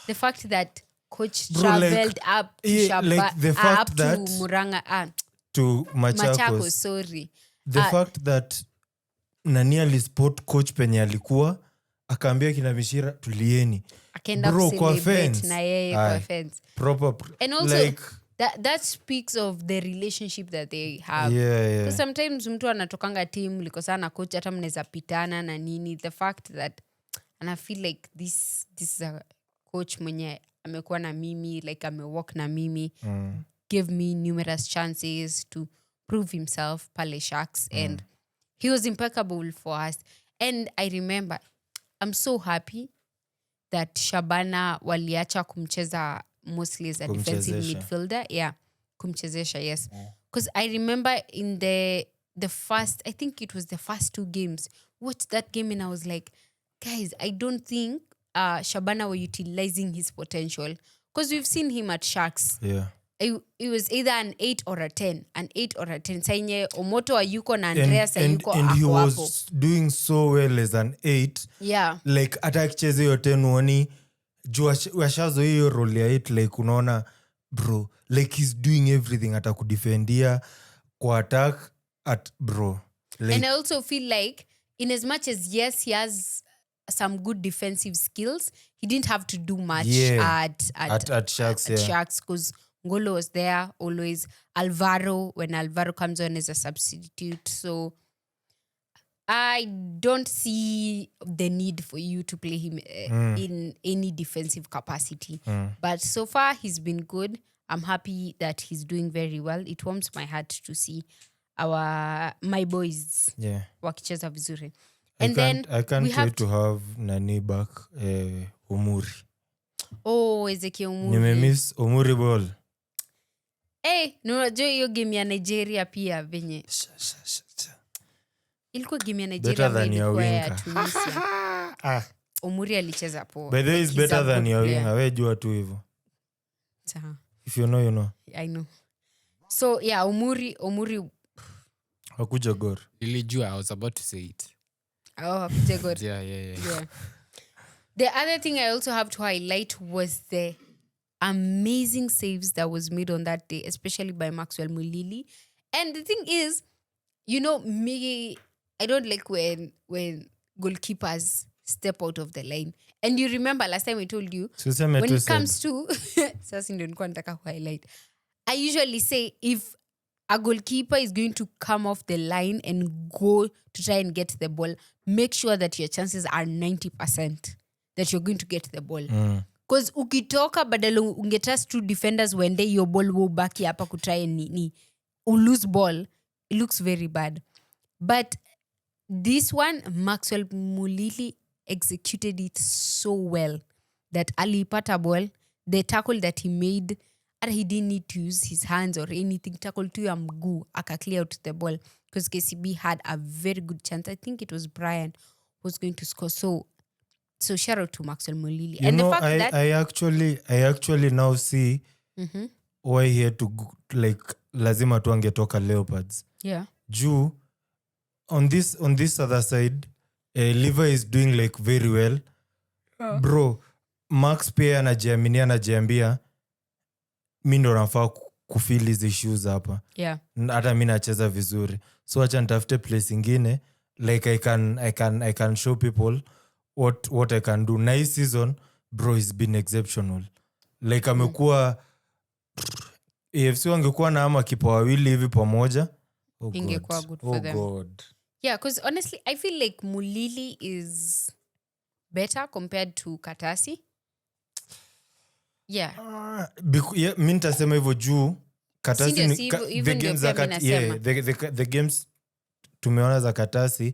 The fact that Coach traveled up to Murang'a. To Machakos. Sorry. The fact that Nani alispot coach penye alikuwa akaambia kina Mishira tulieni. Akaenda celebrate na yeye kwa fence. Proper. And also like, that speaks of the relationship that they have. Yeah. So sometimes mtu anatokanga team likosana na coach hata mnaweza pitana na nini. The fact that, and I feel like this is a coach mwenye amekuwa na mimi, like amewalk na mimi, gave me numerous chances to prove himself pale Sharks, and he was impeccable for us. And I remember, I'm so happy that Shabana waliacha kumcheza mostly as a defensive Kumchezesha. midfielder. Yeah, kumchezesha, yes. Because I remember in the first, I think it was the first 2 games, watched that game and I was like, guys, I don't think Shabana were utilizing his potential. Because we've seen him at Sharks. Yeah. It was either an 8 or a 10. An 8 or a 10. Sainye Omoto ayuko na Andreas ayuko and he ako was hapo. doing so well as an 8. Yeah. Like hata akicheza hiyo 10 uoni juu washazo hiyo role ya 8, like unaona bro, like he's doing everything, hata kudefendia, kwa attack at bro. Like, And I also feel like in as much as yes, he has some good defensive skills, he didn't have to do much at Sharks, at yeah. Sharks, because Ngolo was there always. Alvaro, when Alvaro comes on as a substitute. So I don't see the need for you to play him in any defensive capacity. But so far, he's been good. I'm happy that he's doing very well. It warms my heart to see my boys yeah. wakicheza vizuri. I And can't we have wait to have Nani back, Omuri. Ezekiel Umuri. Nimemiss Omuri ball. Unajua hiyo game ya Nigeria pia venye ilikuwa game ya Nigeria Better than your ilikuwa ya winker. Tunisia. Omuri alicheza poa. By the way, it's He's a better than good your player. winger. We jua tu hivyo. Sawa. If you know, you know. I know. So yeah, Omuri Hakuja Gor. Nilijua, I was about to say it. hakuja good. Yeah. Yeah. The other thing I also have to highlight was the amazing saves that was made on that day, especially by Maxwell Mulili. And the thing is, me, I don't like when goalkeepers step out of the line. And you remember last time I told you, Tuseme when tu it comes to sasa ndio nilikuwa nataka highlight, I usually say if a goalkeeper is going to come off the line and go to try and get the ball, make sure that your chances are 90% that you're going to get the ball. Because ukitoka badala ungetrust 2 defenders when your ball will back hapa kutry and lose ball, it looks very bad. But this one, Maxwell Mulili executed it so well that alipata ball, the tackle that he made, and he didn't need to use his hands or anything. Tackle tu ya mguu, clear out the ball. Because KCB had a very good chance. I think it was Brian who was going to score. So shout out to Maxwell Mulili. You and know, the fact that I actually now see why he had to like lazima tu angetoka Leopards. yeah. Juu on this other side, Levi is doing like very well. Bro, Max pia anajiambia mi ndo nafaa kufeel hizi shoes hapa. Yeah. Hata mi nacheza vizuri. So acha nitafute place ingine like I can show people what I can do. Na hii season, bro, has been exceptional. Like amekuwa AFC wangekuwa na ama kipa wawili hivi pamoja. Ingekuwa good for them. God. Yeah, because honestly, I feel like Mulili is better compared to Katasi. Yeah. Mi nitasema hivyo juu Katasi Sindio, si hivyo, even ndio pia mi nasema. the games tumeona za Katasi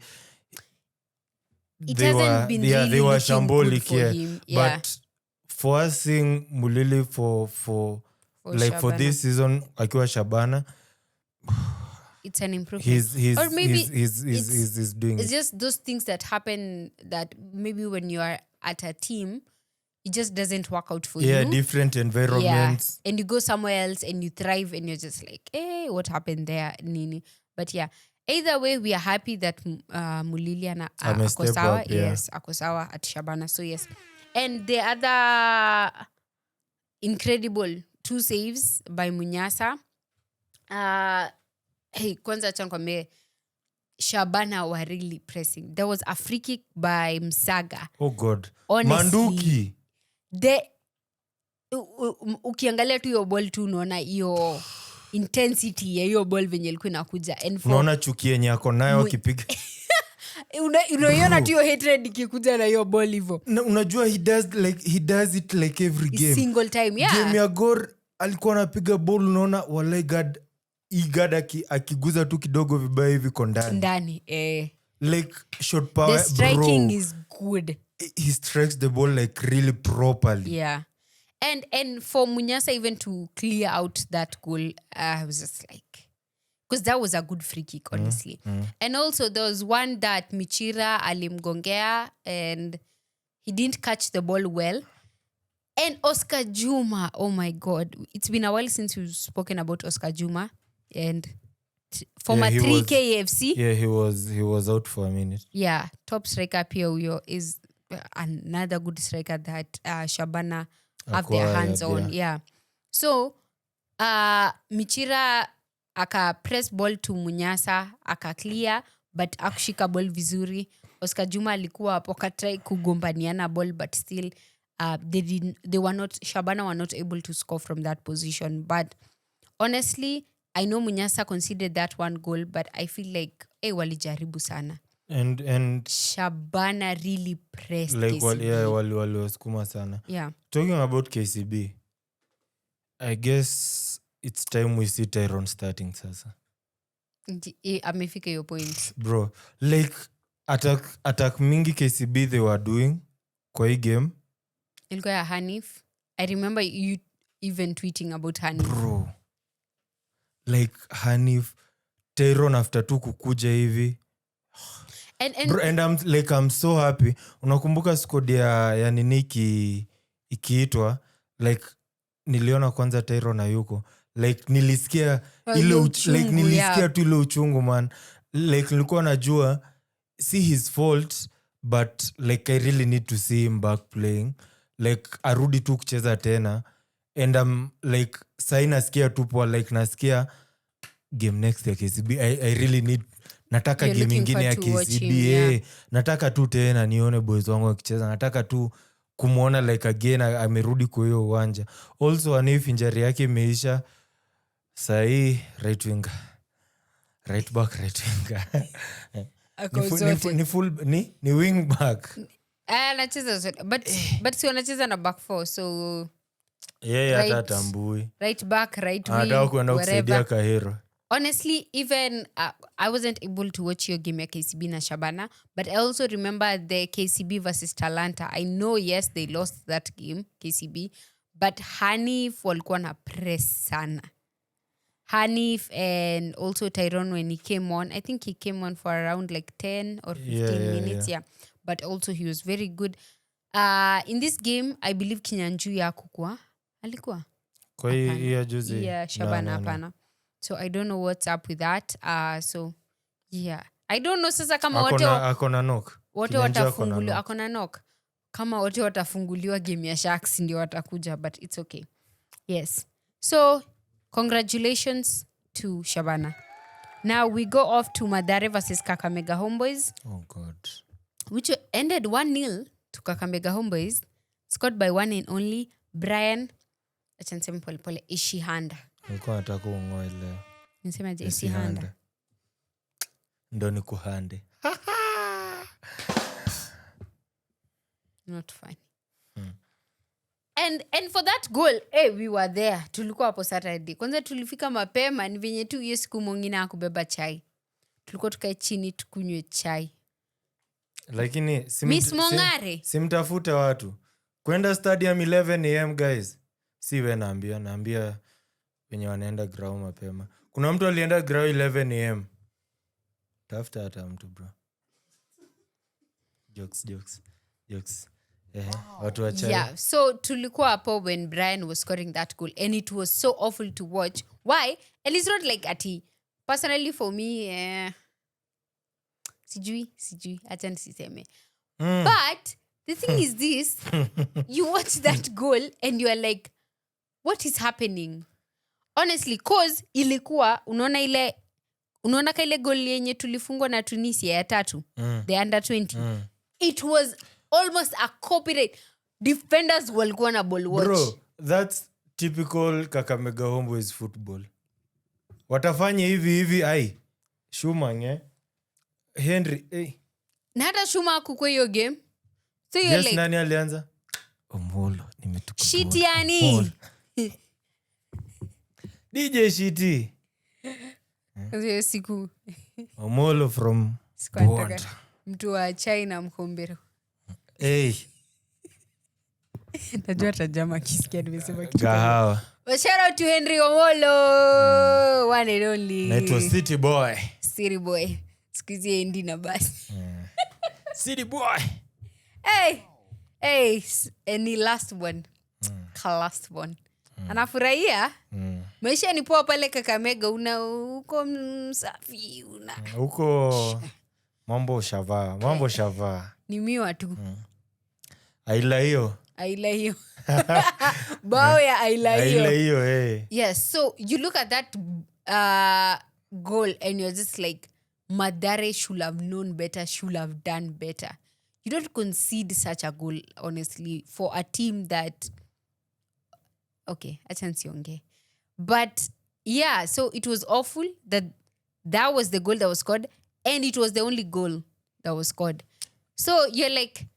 It hasn't been really they were looking shambolic, good for yeah. him. Yeah. But for us seeing Mulili for like for Shabana. this season akiwa Shabana, It's an improvement. he's Or maybe he's doing it's it. just those things that happen that maybe when you are at a team, it just doesn't work out for Yeah, you. different environments. And you go somewhere else and you thrive and you're just like, hey, what happened there? Nini. But yeah, either way, we are happy that Mulili Ame step Akosawa, up, yeah. yes, Akosawa at Shabana. So yes. And the other incredible 2 saves by Munyasa. Hey, kwanza acha nikwambie, Shabana were really pressing. There was a free kick by Msaga. Oh God. Honestly, Manduki. Ukiangalia tu hiyo ball tu unaona hiyo intensity ya hiyo ball venye ilikuwa inakuja. And for Unaona chuki yenye ako nayo akipiga. unaiona tu hiyo hatred ikikuja na hiyo ball hivyo. Unajua he does it like every game. Single time, yeah. Game ya Gor alikuwa anapiga ball, unaona walai God akiguza tu kidogo vibaya hivi kondani. Ndani, Like shot power, the striking bro. is good. He strikes the ball like really properly. Yeah. And for Munyasa even to clear out that goal, I was just like, because that was a good free kick, honestly. And also there was one that Michira alimgongea and he didn't catch the ball well. And Oscar Juma, oh my God. It's been a while since we've spoken about Oscar Juma. And former 3K AFC. Yeah, he was out for a minute. Yeah, top striker pia huyo is another good striker that Shabana have their hands on. Yeah. So, Michira aka press ball to Munyasa, aka clear, but akushika ball vizuri. Oscar Juma alikuwa hapo katry kugombaniana ball, but still Shabana were not able to score from that position. But honestly, I know Munyasa conceded that one goal, but I feel like walijaribu sana. And Shabana really pressed like KCB. wali waskuma sana. Yeah. Talking about KCB, I guess it's time we see Tyrone starting sasa. Amefika your point. Bro, like attack mingi KCB they were doing kwa hii game. Ilikuwa ya Hanif. I remember you even tweeting about Hanif. Bro. Like Hanif, Tyrone after tu kukuja hivi. Bro, and I'm so happy. Unakumbuka squad ya nini ikiitwa, like niliona kwanza Tyrone hayuko. Like nilisikia tu ile uchungu man. Like nilikuwa najua see his fault, but like I really need to see him back playing. Like arudi tu kucheza tena. And I'm like sai nasikia tu poa, like nasikia game next ya KCB. I really need, nataka game ingine ya KCB. Yeah. Nataka tu tena nione boys wangu wakicheza. Nataka tu kumuona like again amerudi kwa hiyo uwanja. Also Hanif injury yake imeisha. Sai right winger. Right back, right winger. Ni wing back. Anacheza but si wanacheza na back four, so hata atambui. Right back, right wing. Anataka kuenda kusaidia Kahero. Honestly, even I wasn't able to watch your game ya KCB na Shabana, but I also remember the KCB versus Talanta. I know, yes, they lost that game, KCB, but Hanif walikuwa na press sana. Hanif and also Tyrone when he came on. I think he came on for around like 10 or 15 minutes. Yeah. But also he was very good. In this game, I believe Kinyanjui hakukua. Alikuwa? Kwa hiyo juzi. Yeah, Shabana hapana. So I don't know what's up with that. So yeah. I don't know sasa kama akona knock. Wote watafunguliwa. Akona knock. Kama wote watafunguliwa game ya Sharks ndio watakuja, but it's okay. Yes. So congratulations to Shabana. Now we go off to Mathare versus Kakamega Homeboyz. Oh God. Which ended 1-0 to Kakamega Homeboyz. Scored by one and only Brian pole Ishihanda. Nilikuwa nataka kuongoa leo. Nisema je Ishihanda. Ndo ni kuhande. Not funny. And for that goal, we were there. Tulikuwa hapo Saturday. Kwanza tulifika mapema ni venye tu hiyo siku mwingine akubeba chai. Tulikuwa tukae chini tukunywe chai. Lakini Miss Mongare simtafuta watu. Kwenda stadium 11 am guys. Si wewe naambia wenye wanaenda ground mapema. Kuna mtu alienda ground 11 am. Tafuta hata mtu bro. Jokes. Watu wa chai. Yeah, so tulikuwa hapo when Brian was scoring that goal and it was so awful to watch. Why? And it's not like ati personally for me sijui acha nisiseme. But the thing is this, you watch that goal and you are like, what is happening? Honestly, cause ilikuwa unaona ile goal yenye tulifungwa na Tunisia ya 3, the under 20. It was almost a copyright. Defenders walikuwa na ball watch. Bro, that's typical Kakamega Homeboyz football. Watafanya hivi ai. Schumann Henry Na hata Shuma hakukua hiyo game. So you're yes, like, nani alianza? Omolo nimetuka. Shit yani. DJ Shiti. Hiyo siku. Omolo from Board. Mtu wa China Mkombero. Hey. Najua tajama kisikia nimesema kitu. Gahawa. Shout out to Henry Omolo. One and only. Naitwa City Boy. City Boy. Sikuizi endi na basi. City Boy. Hey, any last one. Last one. Anafurahia. Maisha ni poa pale Kakamega, uko msafi, Huko mambo shava. Ni miwa tu. Aila hiyo. Bao ya aila hiyo, Yes, so you look at that goal and you're just like, Mathare should have known better, should have done better. You don't concede such a goal, honestly, for a team that... Okay, acha nsionge. But yeah, so it was awful that was the goal that was scored, and it was the only goal that was scored. So you're like,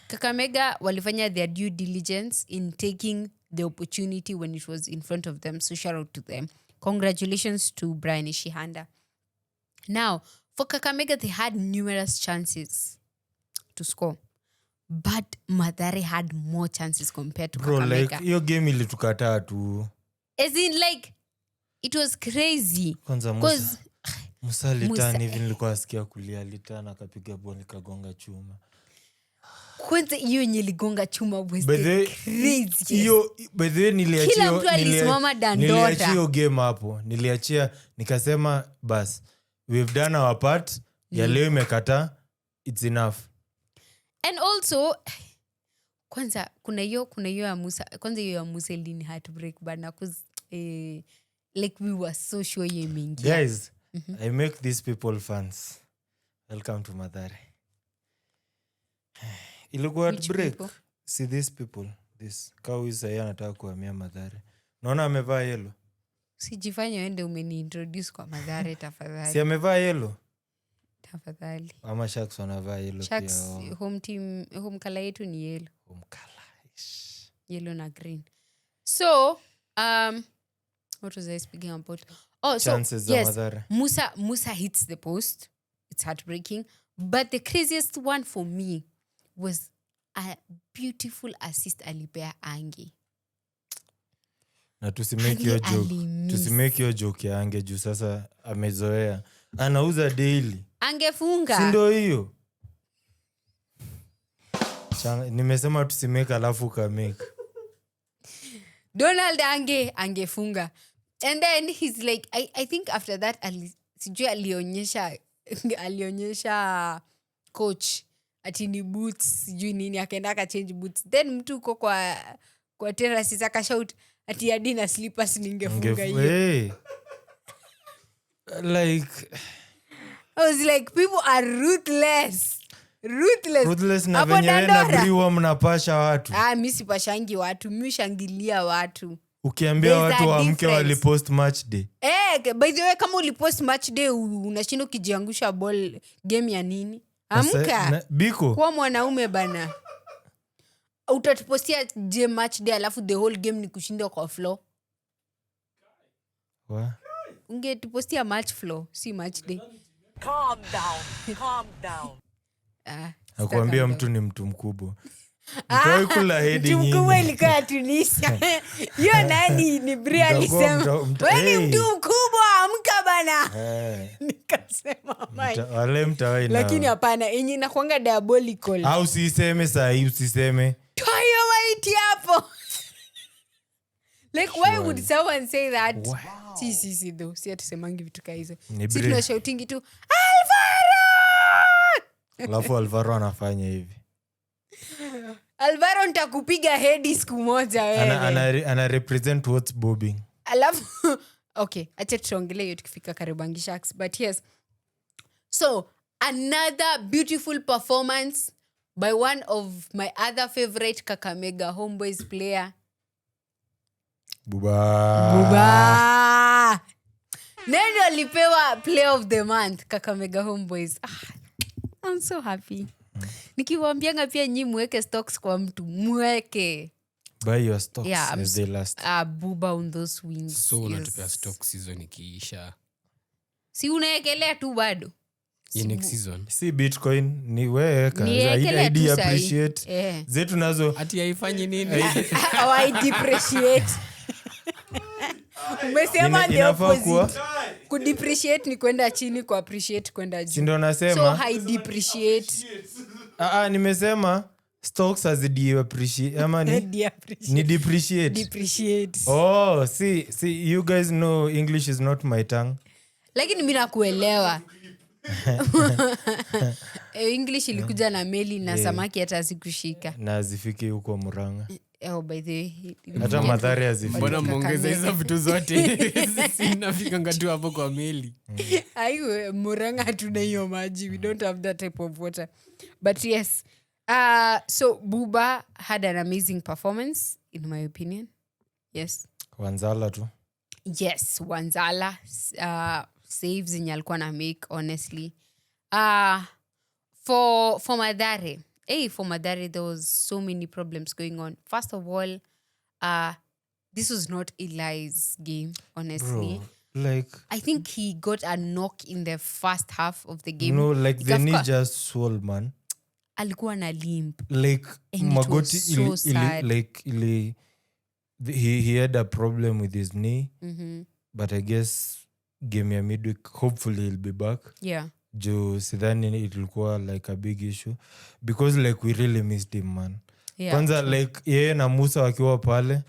Kakamega walifanya their due diligence in taking the opportunity when it was in front of them. So shout out to them. Congratulations to Brian Ishihanda. Now, for Kakamega, they had numerous chances to score. But Mathare had more chances compared to Kakamega. Like, hiyo game ilitukataa tu. As in, like, it was crazy. Kwanza Musa litani hivi nilikuwa asikia kulia litana akapiga boli kagonga chuma. Kwanza hiyo nyiligonga chuma was crazy. Hiyo by the way Kila mtu alisimama dandota. Niliachia hiyo game hapo. Nikasema bas, we've done our part. Ya leo imekata, it's enough. And also kwanza kuna hiyo ya Musa, kwanza hiyo ya Musa ilini heartbreak bana, cuz like we were so sure you mengi. Guys, I make these people fans. Welcome to Mathare. Ilikuwa heartbreak. See these people. This cow is here anataka kuhamia Mathare. Naona amevaa yellow. Sijifanye wende umeniintroduce kwa Mathare tafadhali. Si amevaa yellow? Tafadhali. Ama Sharks wanavaa yellow pia. Sharks home color yetu ni yellow. Home color. Yellow na green. So, what was I speaking about? Oh, chances so yes, Mathare. Musa hits the post. It's heartbreaking. But the craziest one for me was a beautiful assist alipea Ange. Na tusimake hiyo joke ya Ange juu sasa amezoea. Anauza daily. Angefunga. Si ndio hiyo? Nimesema tusimake alafu kamake. Donald angefunga. And then he's like, I think after that sijui alionyesha coach ati ni boots sijui nini, akaenda akachange boots. Then mtu uko kwa terrace akashout ati Adina slippers ningefunga hiyo. Hey. Like I was like, people are ruthless na venye na briwa mnapasha watu. Mimi sipashangi watu, mimi shangilia watu. Ukiambia watu waamke walipost match day. By the way, kama ulipost match day unashinda ukijiangusha ball, game ya nini? Amka. Biko. Kwa mwanaume bana. Utatupostia je match day alafu the whole game ni kushinda kwa floor. Wa? Ungetupostia match floor, si match day. Calm down. Nakwambia mtu ni mtu mkubwa. Mtoi kula hedi nyingi. Mtu mkubwa ilikuwa ya Tunisia. Hiyo nani ni Bria alisema. Wewe ni mtu mkubwa, amka bana. Nikasema mai. Wale mtawai na. Lakini hapana, yenye inakuanga diabolical. Au usiseme sahi, usiseme. Toa hiyo maiti hapo. Like why would someone say that? Wow. Si though. Si atusemangi vitu kama hizo. Ni Si tunashoutingi tu Alvaro! Alafu Alvaro anafanya hivi. Alvaro nitakupiga hedi siku moja wewe. Ana represent what's bobbing. Alafu okay, acha tuongelee hiyo tukifika Kariobangi Sharks, but yes. So, another beautiful performance by one of my other favorite Kakamega Homeboyz player. Buba. Nani alipewa player of the month Kakamega Homeboyz? I'm so happy. Nikiwaambianga pia nyi muweke stocks kwa mtu, muweke. Buy your stocks as they last. Buba on those wings. So unatupea stock season ikiisha. Si unaekelea tu bado. ya next season si bitcoin ni weka Niekelea tu ID sahi. appreciate zetu nazo ati haifanyi nini I depreciate. Umesema the inafaa kuwa opposite. Kudepreciate ni kwenda chini, ku appreciate kwenda juu. sindo So nasema I depreciate. nimesema stocks hazidi appreciate ama ni depreciate Depreciate. oh see you guys know English is not my tongue Lakini mimi nakuelewa. English ilikuja na meli na samaki hata sikushika. na zifiki huko Murang'a Oh, by the way. hata Mathare hazifiki mbona mwongeza hizo vitu zote sinafikanga tu hapo kwa meli Aiwe, Murang'a hatuna hiyo maji. We don't have that type of water. But yes. So Buba had an amazing performance, in my opinion. Yes. Wanzala tu Yes, Wanzala saves zenye alikuwa na make, honestly. For Mathare. For Mathare, there was so many problems going on. First of all, this was not Eli's game, honestly. bro like I think he got a knock in the first half of the game. no like the knee just swole man Alikuwa na limp. like And it magoti was so sad. he had a problem with his knee but I guess game ya midweek hopefully he'll be back Yeah. juu sidhani ilikuwa like a big issue because like we really missed him man Yeah. kwanza like yeye na Musa wakiwa pale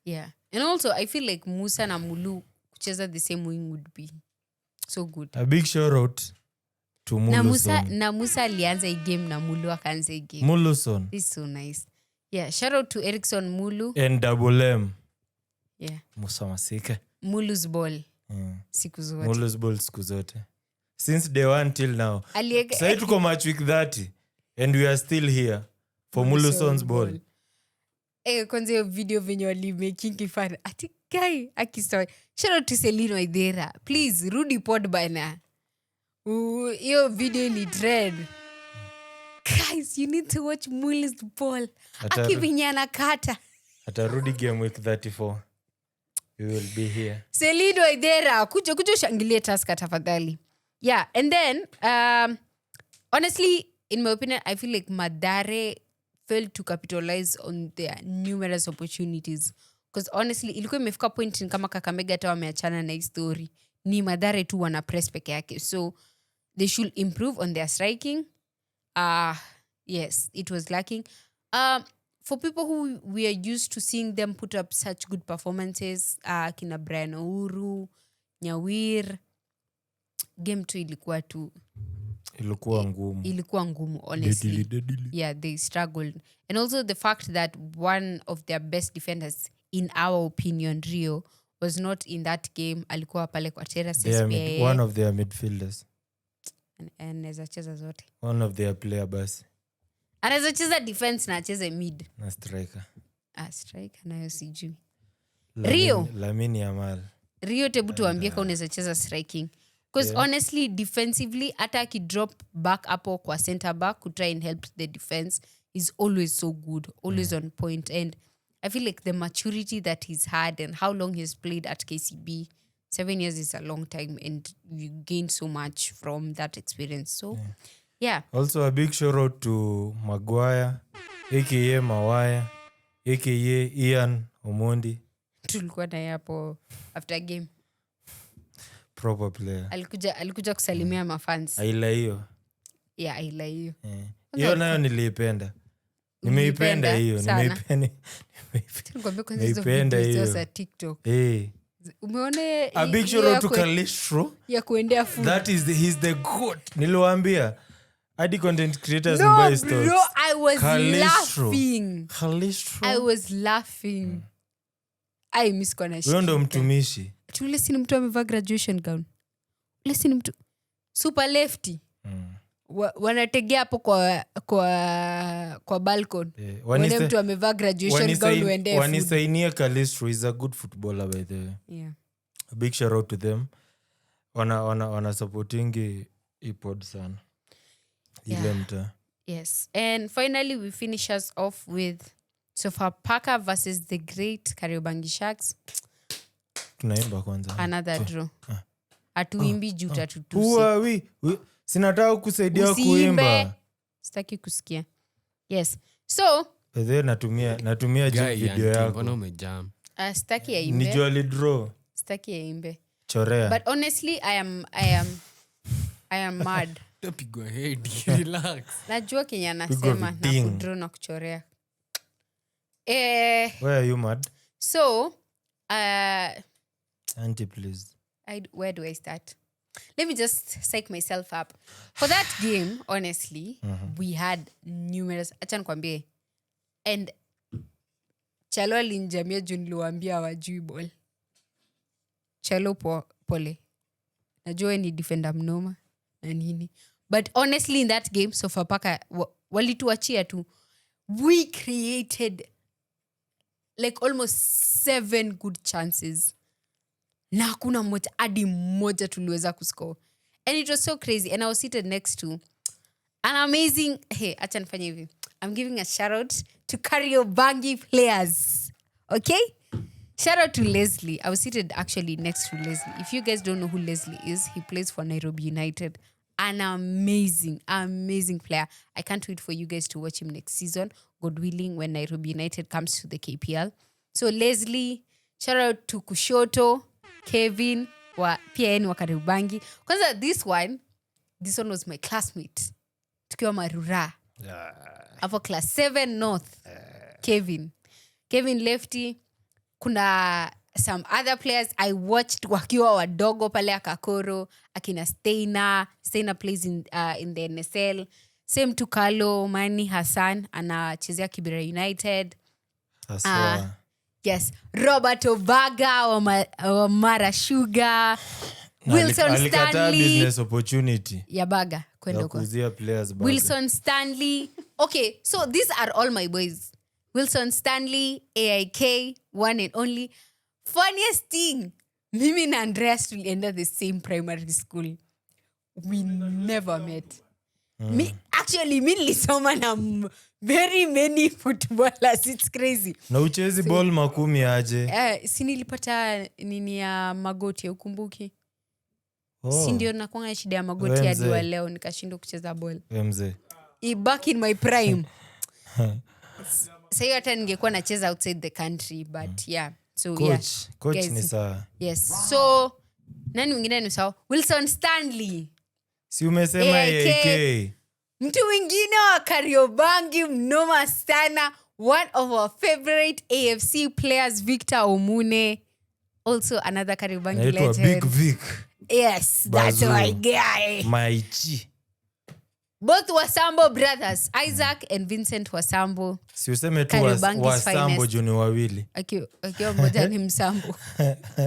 Yeah. And also, I feel like Musa na Mulu kucheza the same wing would be so good. a big shout out to Muluson Na Musa alianza hii game na Mulu akaanza hii game. Muluson This is so nice. Yeah, shout out to Erickson Mulu. and Double M Yeah. Musa Masika Mulu's ball. Siku zote. Mulu's ball siku zote since day one till now sai tuko match week 30 and we are still here for Muluson's ball. Kwanza hiyo video venye walimaking kifana. Ati guy akistory. Shout out to Selino Waithera. Please, rudi pod bana. Hiyo video ni trend. Guys, you need to watch Mulu's ball. Akivinya anakata. Atarudi game week 34 we will be here. Selino Waithera, kuja ushangilie Tusker tafadhali. Yeah, and then honestly, in my opinion, I feel like Mathare failed to capitalize on their numerous opportunities. Because honestly, ilikuwa imefika point kama Kakamega hata wameachana na hii story. Ni Mathare tu wana press peke yake. So they should improve on their striking. Yes, it was lacking. For people who we are used to seeing them put up such good performances, kina Brian Ouru, Nyawir, game 2 ilikuwa ngumu honestly. Deadly. Yeah, they struggled. And also the fact that one of their best defenders, in our opinion, Rio, was not in that game. Alikuwa pale kwa terraces. One of their midfielders. Anaweza cheza zote. One of their player basi. Anaweza cheza defense na acheze mid. Na striker. Striker nayo sijui. Lamine Yamal. Rio tebu tuambie kama unaweza cheza striking. Because honestly, defensively, hata akidrop back hapo kwa center back to try and help the defense is always so good, always on point. And I feel like the maturity that he's had and how long he's played at KCB, 7 years is a long time, and you gain so much from that experience. So, yeah. Also a big shout out to Maguire, aka Mawaya, aka Ian Omondi. Tulikuwa naye hapo after game. Proper player. Alikuja kusalimia mafans. Aila hiyo. Yeah, aila hiyo. Hiyo nayo niliipenda. Nimeipenda hiyo. Nimeipenda hiyo za TikTok. Umeona a big shout out to Kalistro ya kuendea food. That is he's the goat. Niliwaambia hadi content creators no, buy stocks. Bro, I was Kalistro. laughing. Kalistro. I was laughing. I miss kwa na huyo ndo mtumishi. Ule si mtu amevaa graduation gown. Ule si mtu super lefty. Wanategea hapo kwa balcon. Wale mtu amevaa graduation gown uende. Wanisainia Kalistro is a good footballer by the way. Yeah. A big shout out to them. Wana supporting iPod sana. Ile mta. Yes. And finally we finish us off with Sofapaka versus the Great Kariobangi Sharks. Tunaimba kwanza. Another draw. Atuimbi juu Who tatutusi. are we? Sinataka kusaidia Usiimbe. kuimba. Sitaki kusikia. Yes. So, Pedhe natumia Guy, video auntie, mbona yako. umejam? sitaki yaimbe. Ni jolly draw. Sitaki yaimbe. Chorea. But honestly, I am mad. Utapigwa head. Relax. Najua Kenya anasema na viting. kudraw na kuchorea. Where are you mad? So, Auntie, please. where do I start? Let me just psych myself up. For that game, honestly, we had numerous... Acha nikwambie. And Chalo alinjamia juu niliwaambia hawajui ball. Chalo pole. Najua ni defender mnoma na nini. But honestly, in that game, Sofapaka walituachia tu. We created like almost 7 good chances. Na hakuna moja hadi moja tuliweza kuscore. And it was so crazy. And I was seated next to an amazing... Hey, acha nifanye hivi. I'm giving a shout out to Kariobangi players. Okay? Shout out to Leslie. I was seated actually next to Leslie. If you guys don't know who Leslie is, he plays for Nairobi United. An amazing, amazing player. I can't wait for you guys to watch him next season. God willing, when Nairobi United comes to the KPL. So Leslie, shout out to Kushoto, Kevin, pia yeye ni wa Kariobangi. Kwanza this one was my classmate. Tukiwa Marura. Hapo class 7 North. Kevin Lefty. Kuna some other players I watched wakiwa wadogo pale Akakoro, akina Steiner plays in the NSL. Same to Carlo Mani Hassan anachezea Kibera United. Yes, Robert Obaga wa Mara Sugar. Wilson Alikata Stanley business opportunity. ya Baga kwenda Ya kwa kuzia players Baga. Wilson Stanley. Okay, so these are all my boys. Wilson Stanley, AIK, one and only. Funniest thing, mimi na Andreas tulienda the same primary school. We never met. Me nilisoma na very many footballers. It's crazy. Na uchezi ball makumi aje. Si nilipata nini ya magoti ya ukumbuki. Si ndio nakuanga shida ya magoti hadi wa leo nikashindwa kucheza ball. Mzee. Back in my prime. Sasa hata ningekuwa nacheza outside the country, but yeah. So Coach guys, ni sawa. Yes. So nani mwingine ni sawa? Wilson Stanley. Si umesema AIK. Mtu mwingine wa Kariobangi mnoma sana. One of our favorite AFC players, Victor Omune. Also another Kariobangi legend. Big Vic. Yes, that's my guy. Maichi. Both Wasambo brothers, Isaac and Vincent Wasambo. Si useme tu Kariobangi's Wasambo finest. juni wawili. Akiwa mmoja ni Msambo.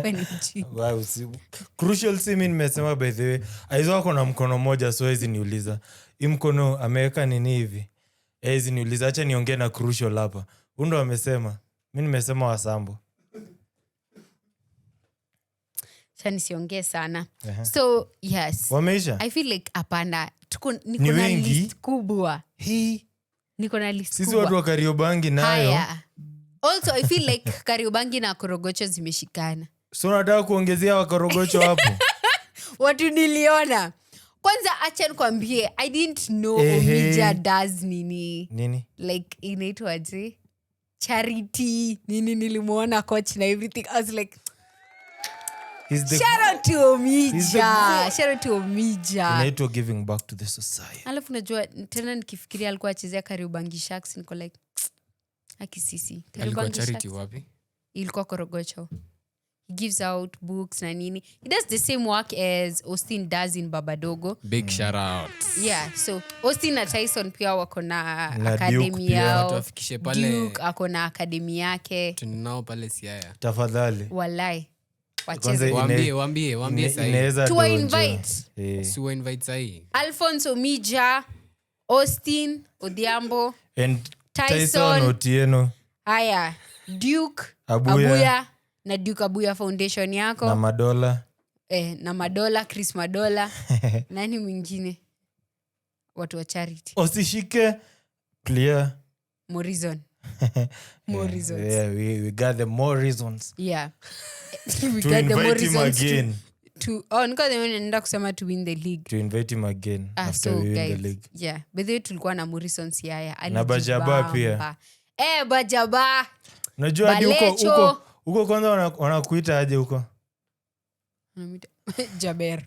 When Wow, crucial simi nimesema by the way. Aizo wako na mkono moja so hizi niuliza. Hii mkono ameweka nini hivi? Hizi niuliza acha niongee na crucial hapa. Undo amesema. Mimi nimesema Wasambo. Sasa siongee sana. So, yes. Wameisha? I feel like apanda niko Ni na wengi? list kubwa. Niko na list Sisi kubwa. watu wa Kariobangi nayo. Haya. Also, I feel like Kariobangi na Korogocho zimeshikana. So nataka kuongezea wakorogocho hapo. Watu niliona. Kwanza acha nikwambie, I didn't know Omija does nini. Like inaitwaje? Charity. Nilimuona coach na everything. I was like, shout out to Omija. Shout out to Omija. Inaitwa giving back to the society. Alafu najua tena nikifikiria alikuwa achezea Kariobangi Sharks, niko like akisisi. Alikuwa charity wapi? Ilikuwa Korogocho. He gives out books na nini. He does the same work as Austin does in Babadogo. Big shout out. Yeah, so Austin na Tyson pia wako na Na academy Duke pia. yao. Tuwafikishe pale. Duke ako na academy yake. Tuninao pale Siaya. Tafadhali. Walai. Kwanza Wacheze. Waambie sahi. Inaweza Tuwa donja. invite. Siwa invite sahi. Alphonse Omija, Austin Odhiambo, And Tyson. Tyson Otieno haya Duke Abuya. na Duke Abuya Foundation yako na Madola. na Madola, Chris Madola. Nani mwingine? Watu wa charity. Osishike clear. More reasons. Yeah, we got the more reasons. Yeah. To invite him again. niko naenda kusema to win the league. To invite him again after we win the league. Yeah, by the way tulikuwa na Morrison Siaya. Na Bajaba pia. Bajaba. Unajua hadi huko kwanza wanakuita aje huko? Jaber.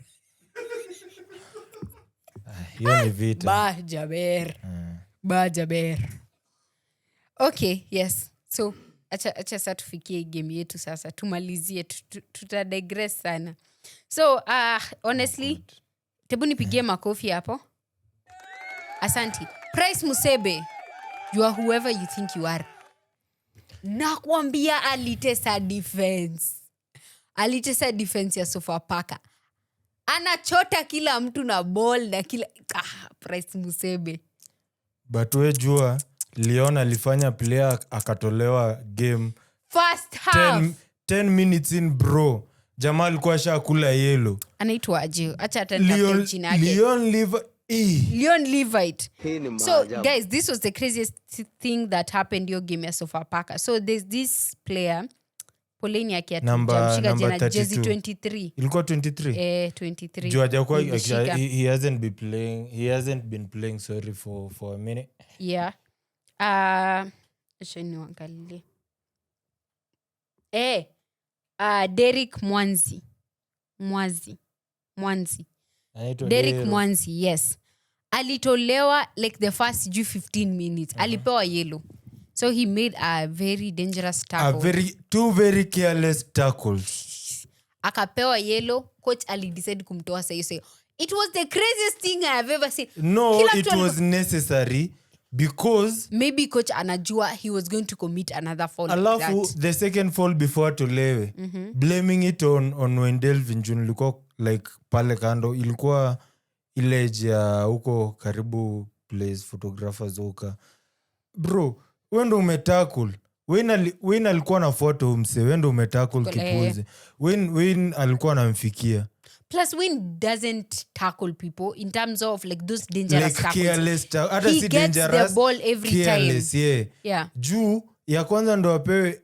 Hiyo ni vita. Jaber. Okay, yes. So acha sasa tufikie game yetu sasa. Tumalizie, tutadigress sana. So honestly, tebu nipigie makofi hapo. Asanti. Price Musebe, you are whoever you think you are. Nakwambia alitesa defense ya Sofapaka. Anachota kila mtu na ball na kila Price Musebe. But we jua Leon alifanya player akatolewa game first half 10 minutes in bro. Jamaa alikuwa shakula yellow. Anaitwa aje? Acha atenda chini yake. Leon Levite. So guys, this was the craziest thing that happened your game ya Sofapaka. So there's this player poleni yake atamshika jina jersey 23. Ilikuwa 23. 23. Jua hajakuwa he hasn't been playing sorry for a minute. Yeah. Shani wangalie. Derek Mwanzi. Derek Mwanzi, yes. Alitolewa like the first 15 minutes. Alipewa yellow. So he made a very dangerous tackle. Two very careless tackles. Akapewa yellow, coach alidecide kumtoa sayo. It was the craziest thing I have ever seen. No, it was necessary because maybe coach anajua he was going to commit another foul. Alafu like the second foul before tolewe. Blaming it on Wendell Vinjun ilikuwa like pale kando, ilikuwa ile ya huko karibu place photographers huka. Bro, wendo umetackle. Win alikuwa na photo mse, wendo umetackle kipuzi. Win alikuwa anamfikia. Plus Win doesn't tackle people in terms of like those dangerous like tackles. Careless he gets dangerous, the ball every careless, time. Yeah. Juu ya kwanza ndo apewe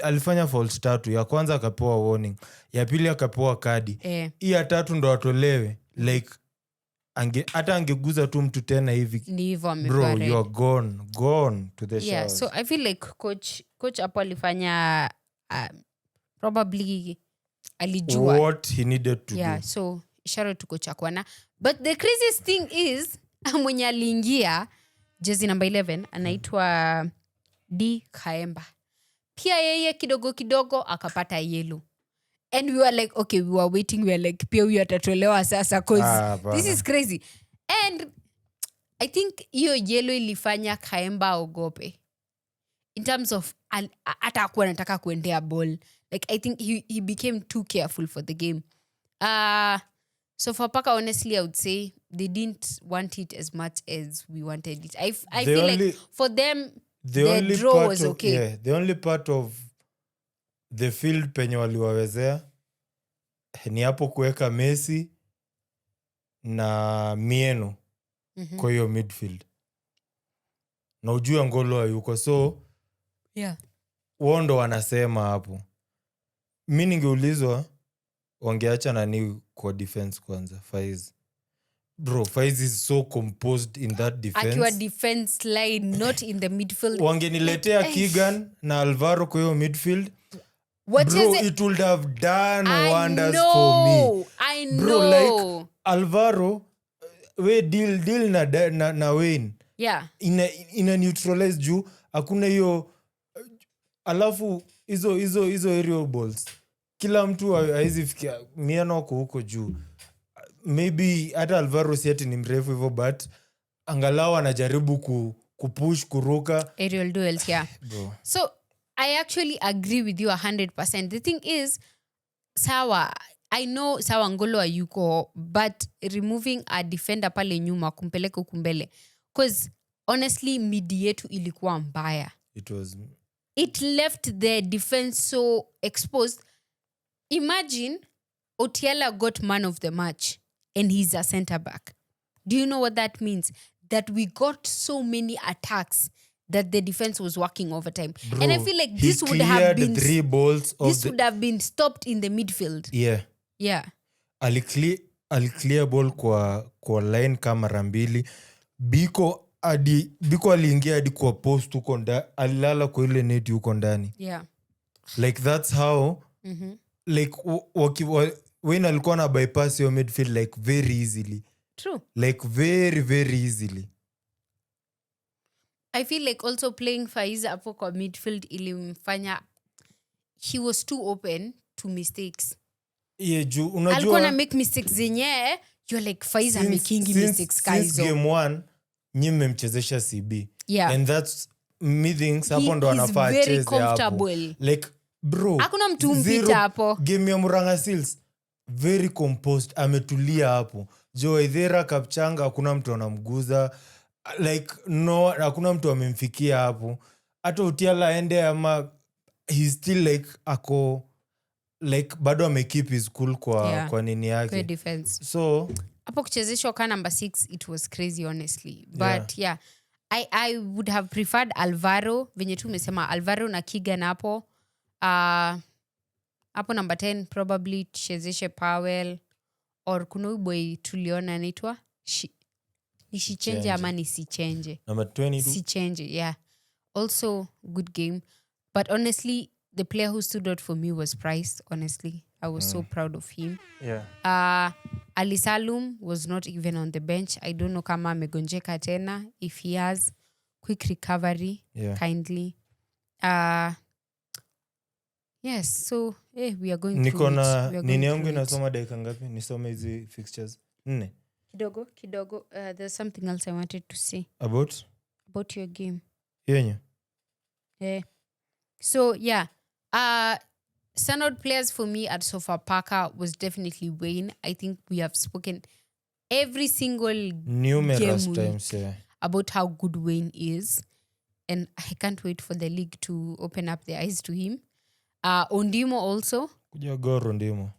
alifanya false tatu. Ya kwanza akapewa warning. Ya pili akapewa kadi. Hii ya tatu ndo atolewe. Like hata angeguza tu mtu tena hivi. Ni hivyo amepewa. Bro, you are gone to the yeah, showers. so I feel like coach hapo alifanya probably alijua what he needed to do. So ishara tuko chakwana. But the craziest thing is mwenye aliingia jersey number 11 anaitwa D Kaemba. Pia yeye kidogo akapata yellow. And we were like, okay, we were waiting. We were like, pia huyu atatolewa sasa cause this is crazy. And I think hiyo yellow ilifanya Kaemba ogope. In terms of hata hakuwa anataka kuendea ball. Like I think he became too careful for the game. So for Paka, honestly, I would say they didn't want it as much as we wanted it. I feel like for them, the draw was okay. Yeah, the only part of the field penye waliwawezea ni hapo kuweka Messi na Mieno kwa hiyo midfield. Na ujue Ngolo hayuko. So yeah, wondo wanasema hapo. Mimi ningeulizwa wangeacha nani kwa defense kwanza. Bro, Faiz is so composed in that defense. Akiwa defense line, not in the midfield. Wangeniletea Keegan na Alvaro kwa hiyo midfield. Bro, it would have done wonders for me. I know. Bro, like Alvaro, we deal na Wayne. Yeah. Ina neutralize juu hakuna hiyo. Alafu hizo aerial balls. Kila mtu haizi fikia Miano huko juu. Maybe hata Alvaro sieti ni mrefu hivyo, but angalau anajaribu kupush kuruka aerial duels. Yeah. Bro. So I actually agree with you 100%. The thing is, sawa, I know sawa Ngolo hayuko, but removing a defender pale nyuma kumpeleka kumbele, because honestly midi yetu ilikuwa mbaya. It left the defense so exposed. Imagine Otiela got man of the match and he's a center back. Do you know what that means? That we got so many attacks that the defense was working overtime. Bro, and I feel like this would have been 3 balls of would have been stopped in the midfield. Yeah. Yeah. aliclear ball kwa line kama mara mbili. Biko aliingia hadi kwa post huko ndani, alilala kwa ile net huko ndani. Yeah. Like that's how like when alikuwa na bypass your midfield like very easily. True. Like very very easily. I feel like also playing Faiza hapo kwa midfield ilimfanya he was too open to mistakes. Yeah, alikuwa na make mistakes zenye you're like Faiza making mistakes since game 1 nyinyi mmemchezesha CB. Yeah. And that's me things hapo ndo anafaa very cheze comfortable hapo. Like bro, hakuna mtu mpita hapo. Game ya Murang'a Seals very composed, ametulia hapo. Joe Idhera Kapchanga hakuna mtu anamguza, like no, hakuna mtu amemfikia hapo. Hata Utiala aende ama he still like ako like bado amekeep his cool kwa nini yake. Kwa defense. So hapo kuchezeshwa kwa number 6 it was crazy honestly. But yeah I would have preferred Alvaro, venye tu umesema Alvaro na Keegan hapo. Hapo number 10 probably tuchezeshe Powell or kuna huyu boy tuliona anaitwa Nisichange ama nisichange. Number 20 Sichange, yeah. Also good game. But honestly, the player who stood out for me was Price, honestly. I was so proud of him. yeah. Ali Salum was not even on the bench. I don't know kama amegonjeka tena. If he has, quick recovery, kindly. Yes, so we are going niko through na it. nini yangu inasoma dakika ngapi? Nisome hizi fixtures 4. Kidogo. There's something else I wanted to say About your game. yenye. So yeah, standout players for me at Sofapaka was definitely Wayne. I think we have spoken every single Numerous game times, about how good Wayne is, and I can't wait for the league to open up their eyes to him. Ondimo also. Kuja Goro Ndimo.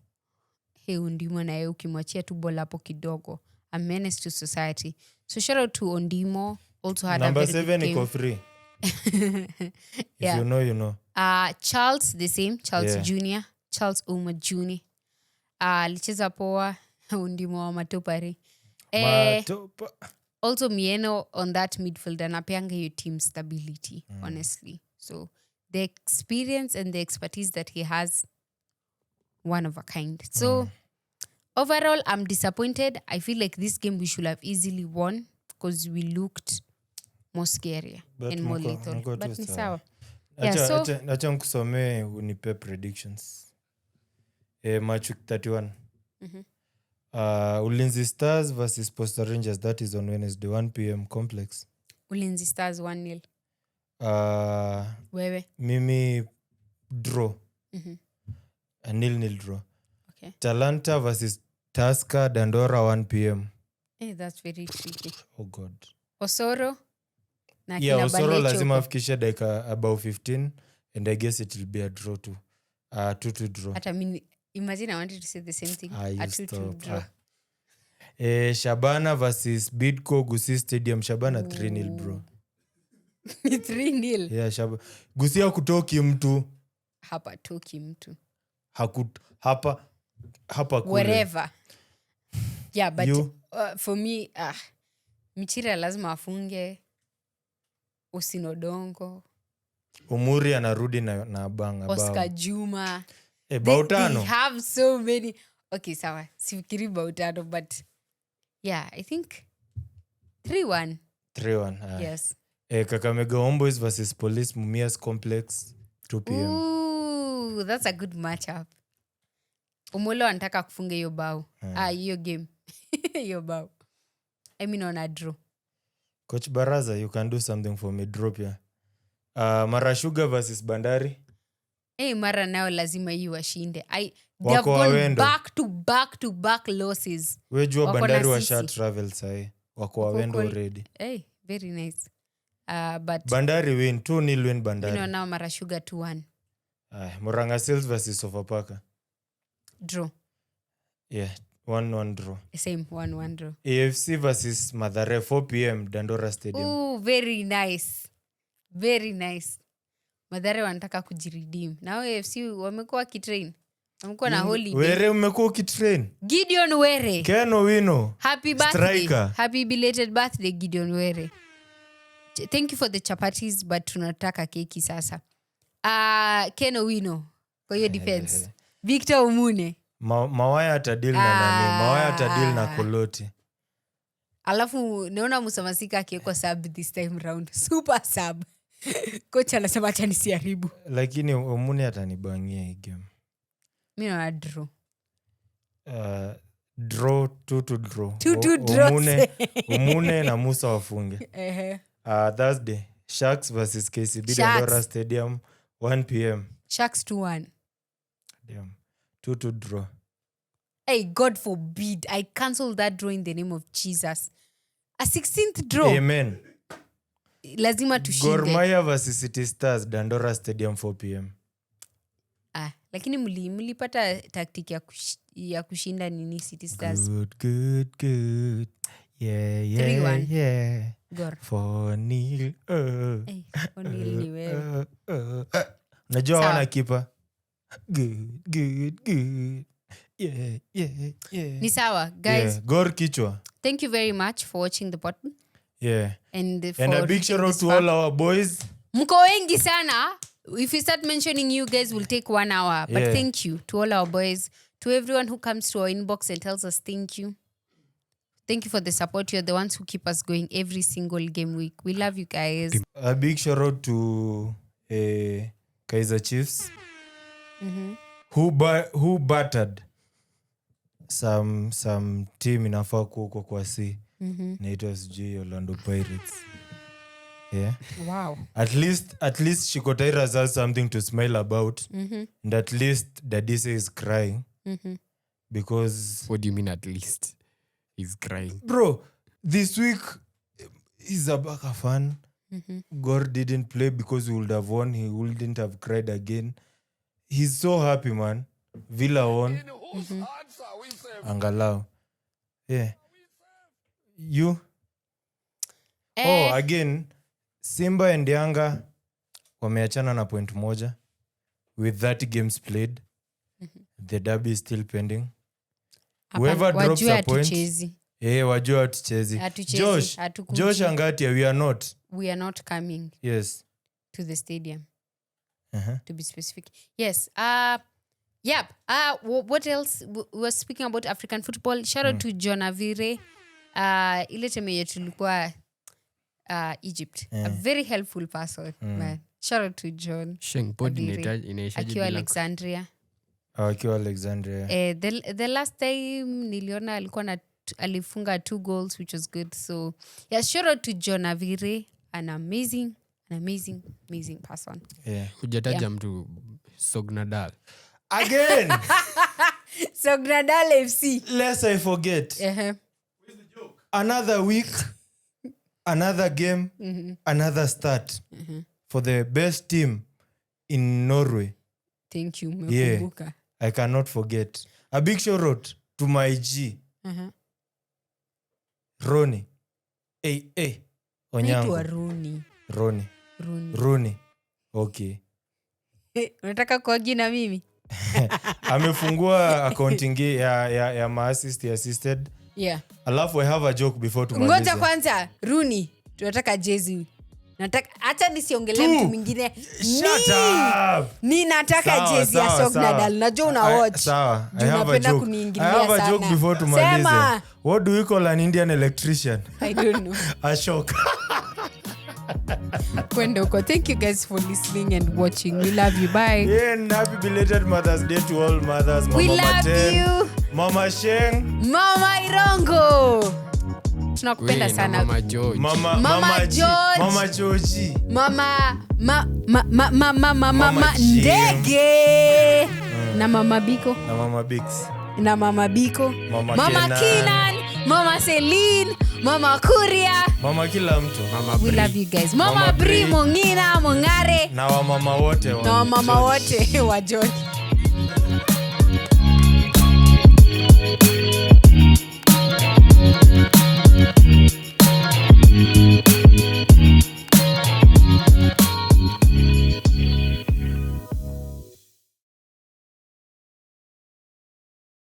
Hey, Ondimo na yeye ukimwachia tu bola hapo kidogo, a menace to society. So shout out to Ondimo. Also had number a very 7 good game. iko free. Yeah. If you know, you know. Charles the same, Charles Yeah. Jr. Charles Uma Jr. Alicheza poa. Ondimo wa Matopari. Matopa. Also Mieno on that midfield anapeanga your team stability, honestly. So the experience and the expertise that he has, one of a kind. So overall, I'm disappointed. I feel like this game we should have easily won because we looked more scarier and more lethal. But ni sawa. Acha nikusomee unipe predictions. Match week 31. Ulinzi Stars versus Posta Rangers, that is on Wednesday 1 p.m. Complex. Ulinzi Stars 1-0. Wewe? Mimi draw. A 0-0 draw. Okay. Talanta versus Tusker, Dandora 1 p.m. That's very tricky. Oh God. Osoro? Na Yeah, kina Osoro Balecho lazima huko. afikishe dakika about 15 and I guess it will be a draw too. 2-2 draw. Hata mimi, imagine I wanted to say the same thing. You A 2-2 stop. draw. Shabana versus Bidco Gusii Stadium. Shabana 3-0 bro. 3-0. Yeah, Gusii hakutoki mtu. Hapa toki mtu. Hapa kule. Wherever. Yeah, but You? For me, Michira lazima afunge. Usinodongo. Umuri anarudi na banga Oscar bao. Juma. Bautano. They have so many. Okay, sawa. Sifikiri Bautano, but yeah, I think 3-1. 3-1. Yes. Kakamega Homeboyz versus Police Mumias Complex 2 p.m. Ooh, that's a good matchup. Umolo anataka kufunga hiyo bao. Hiyo game. Hiyo bao. I mean on a draw. Coach Baraza, you can do something for me. Drop ya. Mara Sugar versus Bandari. Mara nao lazima hii washinde. They Wako have gone wawendo. back to back losses. Wejua Wako Bandari na washa sisi. travel sahi. Wako wawendo already. Very nice. But Bandari win. 2-0 win Bandari. now Mara Sugar 2-1. Murang'a Seals versus Sofapaka. Draw. Yeah, 1-1 draw. Same 1-1 draw. AFC versus Mathare 4 p.m. Dandora Stadium. Ooh, very nice. Very nice. Mathare wanataka kujiredeem. Now AFC wamekuwa kitrain. Amko na holiday. Were umekuwa ukitrain? Gideon Were. Ken Owino. Happy birthday. Striker. Happy belated birthday Gideon Were. Thank you for the chapatis but tunataka keki sasa. Ken Owino for your defense. Victor Omune. Mawaya atadil na nani? Mawaya atadil na Koloti. Alafu naona Musamasika akiwekwa sub this time round. Super sub. Kocha anasema acha nisiharibu. Lakini Omune atanibangia hii game. Mimi na draw. Draw 2-2 draw. 2-2 draw. Omune na Musa wafunge. Thursday, Sharks versus KCB Dandora Stadium 1 p.m. Sharks 2-1. Damn. 2-2 draw. Hey, God forbid I cancel that draw in the name of Jesus. A 16th draw. Amen. Lazima tushinde. Gor Mahia versus City Stars Dandora Stadium 4 p.m. Lakini mlipata tactic ya kushinda nini City Stars. Good. Yeah. 3-1. Yeah. Gor. 4-0. 4-0 ni wewe. Najua wana kipa. Good. Yeah. Ni sawa, guys. Yeah. Gor kichwa. Thank you very much for watching the pod. Yeah. And a big shout out to all our boys. Mko wengi sana. If we start mentioning you guys will take 1 hour. But thank you to all our boys. To everyone who comes to our inbox and tells us thank you. Thank you for the support. You're the ones who keep us going every single game week. We love you guys. A big shout out to Kaizer Chiefs. Who battered some team inafaa kuko kwa C. Naitwa sijui Orlando Pirates. Yeah. Wow. At least Shikotaira has something to smile about. And at least Dadise is crying. Because... What do you mean at least? He's crying. Bro, this week he's a Baka fan. Gor didn't play because he would have won. He wouldn't have cried again. He's so happy, man. Villa won. Angalau. Yeah. You? Again, Simba and Yanga wameachana na point moja. With 30 games played. The derby is still pending. Whoever drops a point. Wajua hatuchezi. Josh Angatia, we are not coming. Yes. To the stadium. To be specific. Yes. What else? We were speaking about African football. Shout out to John Avire. Ile time yetu tulikuwa Egypt. A very helpful person. Man. Shout out to John. Akiwa Alexandria. Akiwa Alexandria. The last time niliona alikuwa alifunga 2 goals, which was good. So, yeah, shout out to John Avire, an amazing person. Yeah. Hujataja mtu Sognadal. Again. Sognadal FC. Lest I forget. Where's the joke? Another week, another game, another start for the best team in Norway. Thank you. Yeah, I cannot forget. A big shout out to my G. Ronnie. Onyango. Ronnie. Okay. Unataka kuagi na mimi? Amefungua accounting ya ma-assist assisted. Yeah. Alafu I have a joke before tumalize. Ngoja kwanza, Rooney, tunataka jezi. Acha nisiongelee mtu mwingine. Shut up. Ni nataka jezi ya Sognadal. Najua una watch. Sawa. I have a joke before tumalize. Sema. What do we call an Indian electrician? I don't know. A shock. Thank you guys for listening and watching. We love you. Bye. Yeah, and happy belated Mother's Day to all mothers. Mama we love Maten, you. Mama Sheng. Mama Irongo. Tunakupenda sana. Mama George. Mama George. Mama Georgie. Mama Ndege. Na Mama Biko. Na Mama Bix. Na Mama Biko. Mama Kinan. Mama Celine. Mama Kuria. Mama kila mtu. We love you guys. Mama Bri, Mongina, Mongare. Na wamama wote. Na wamama wote wa George.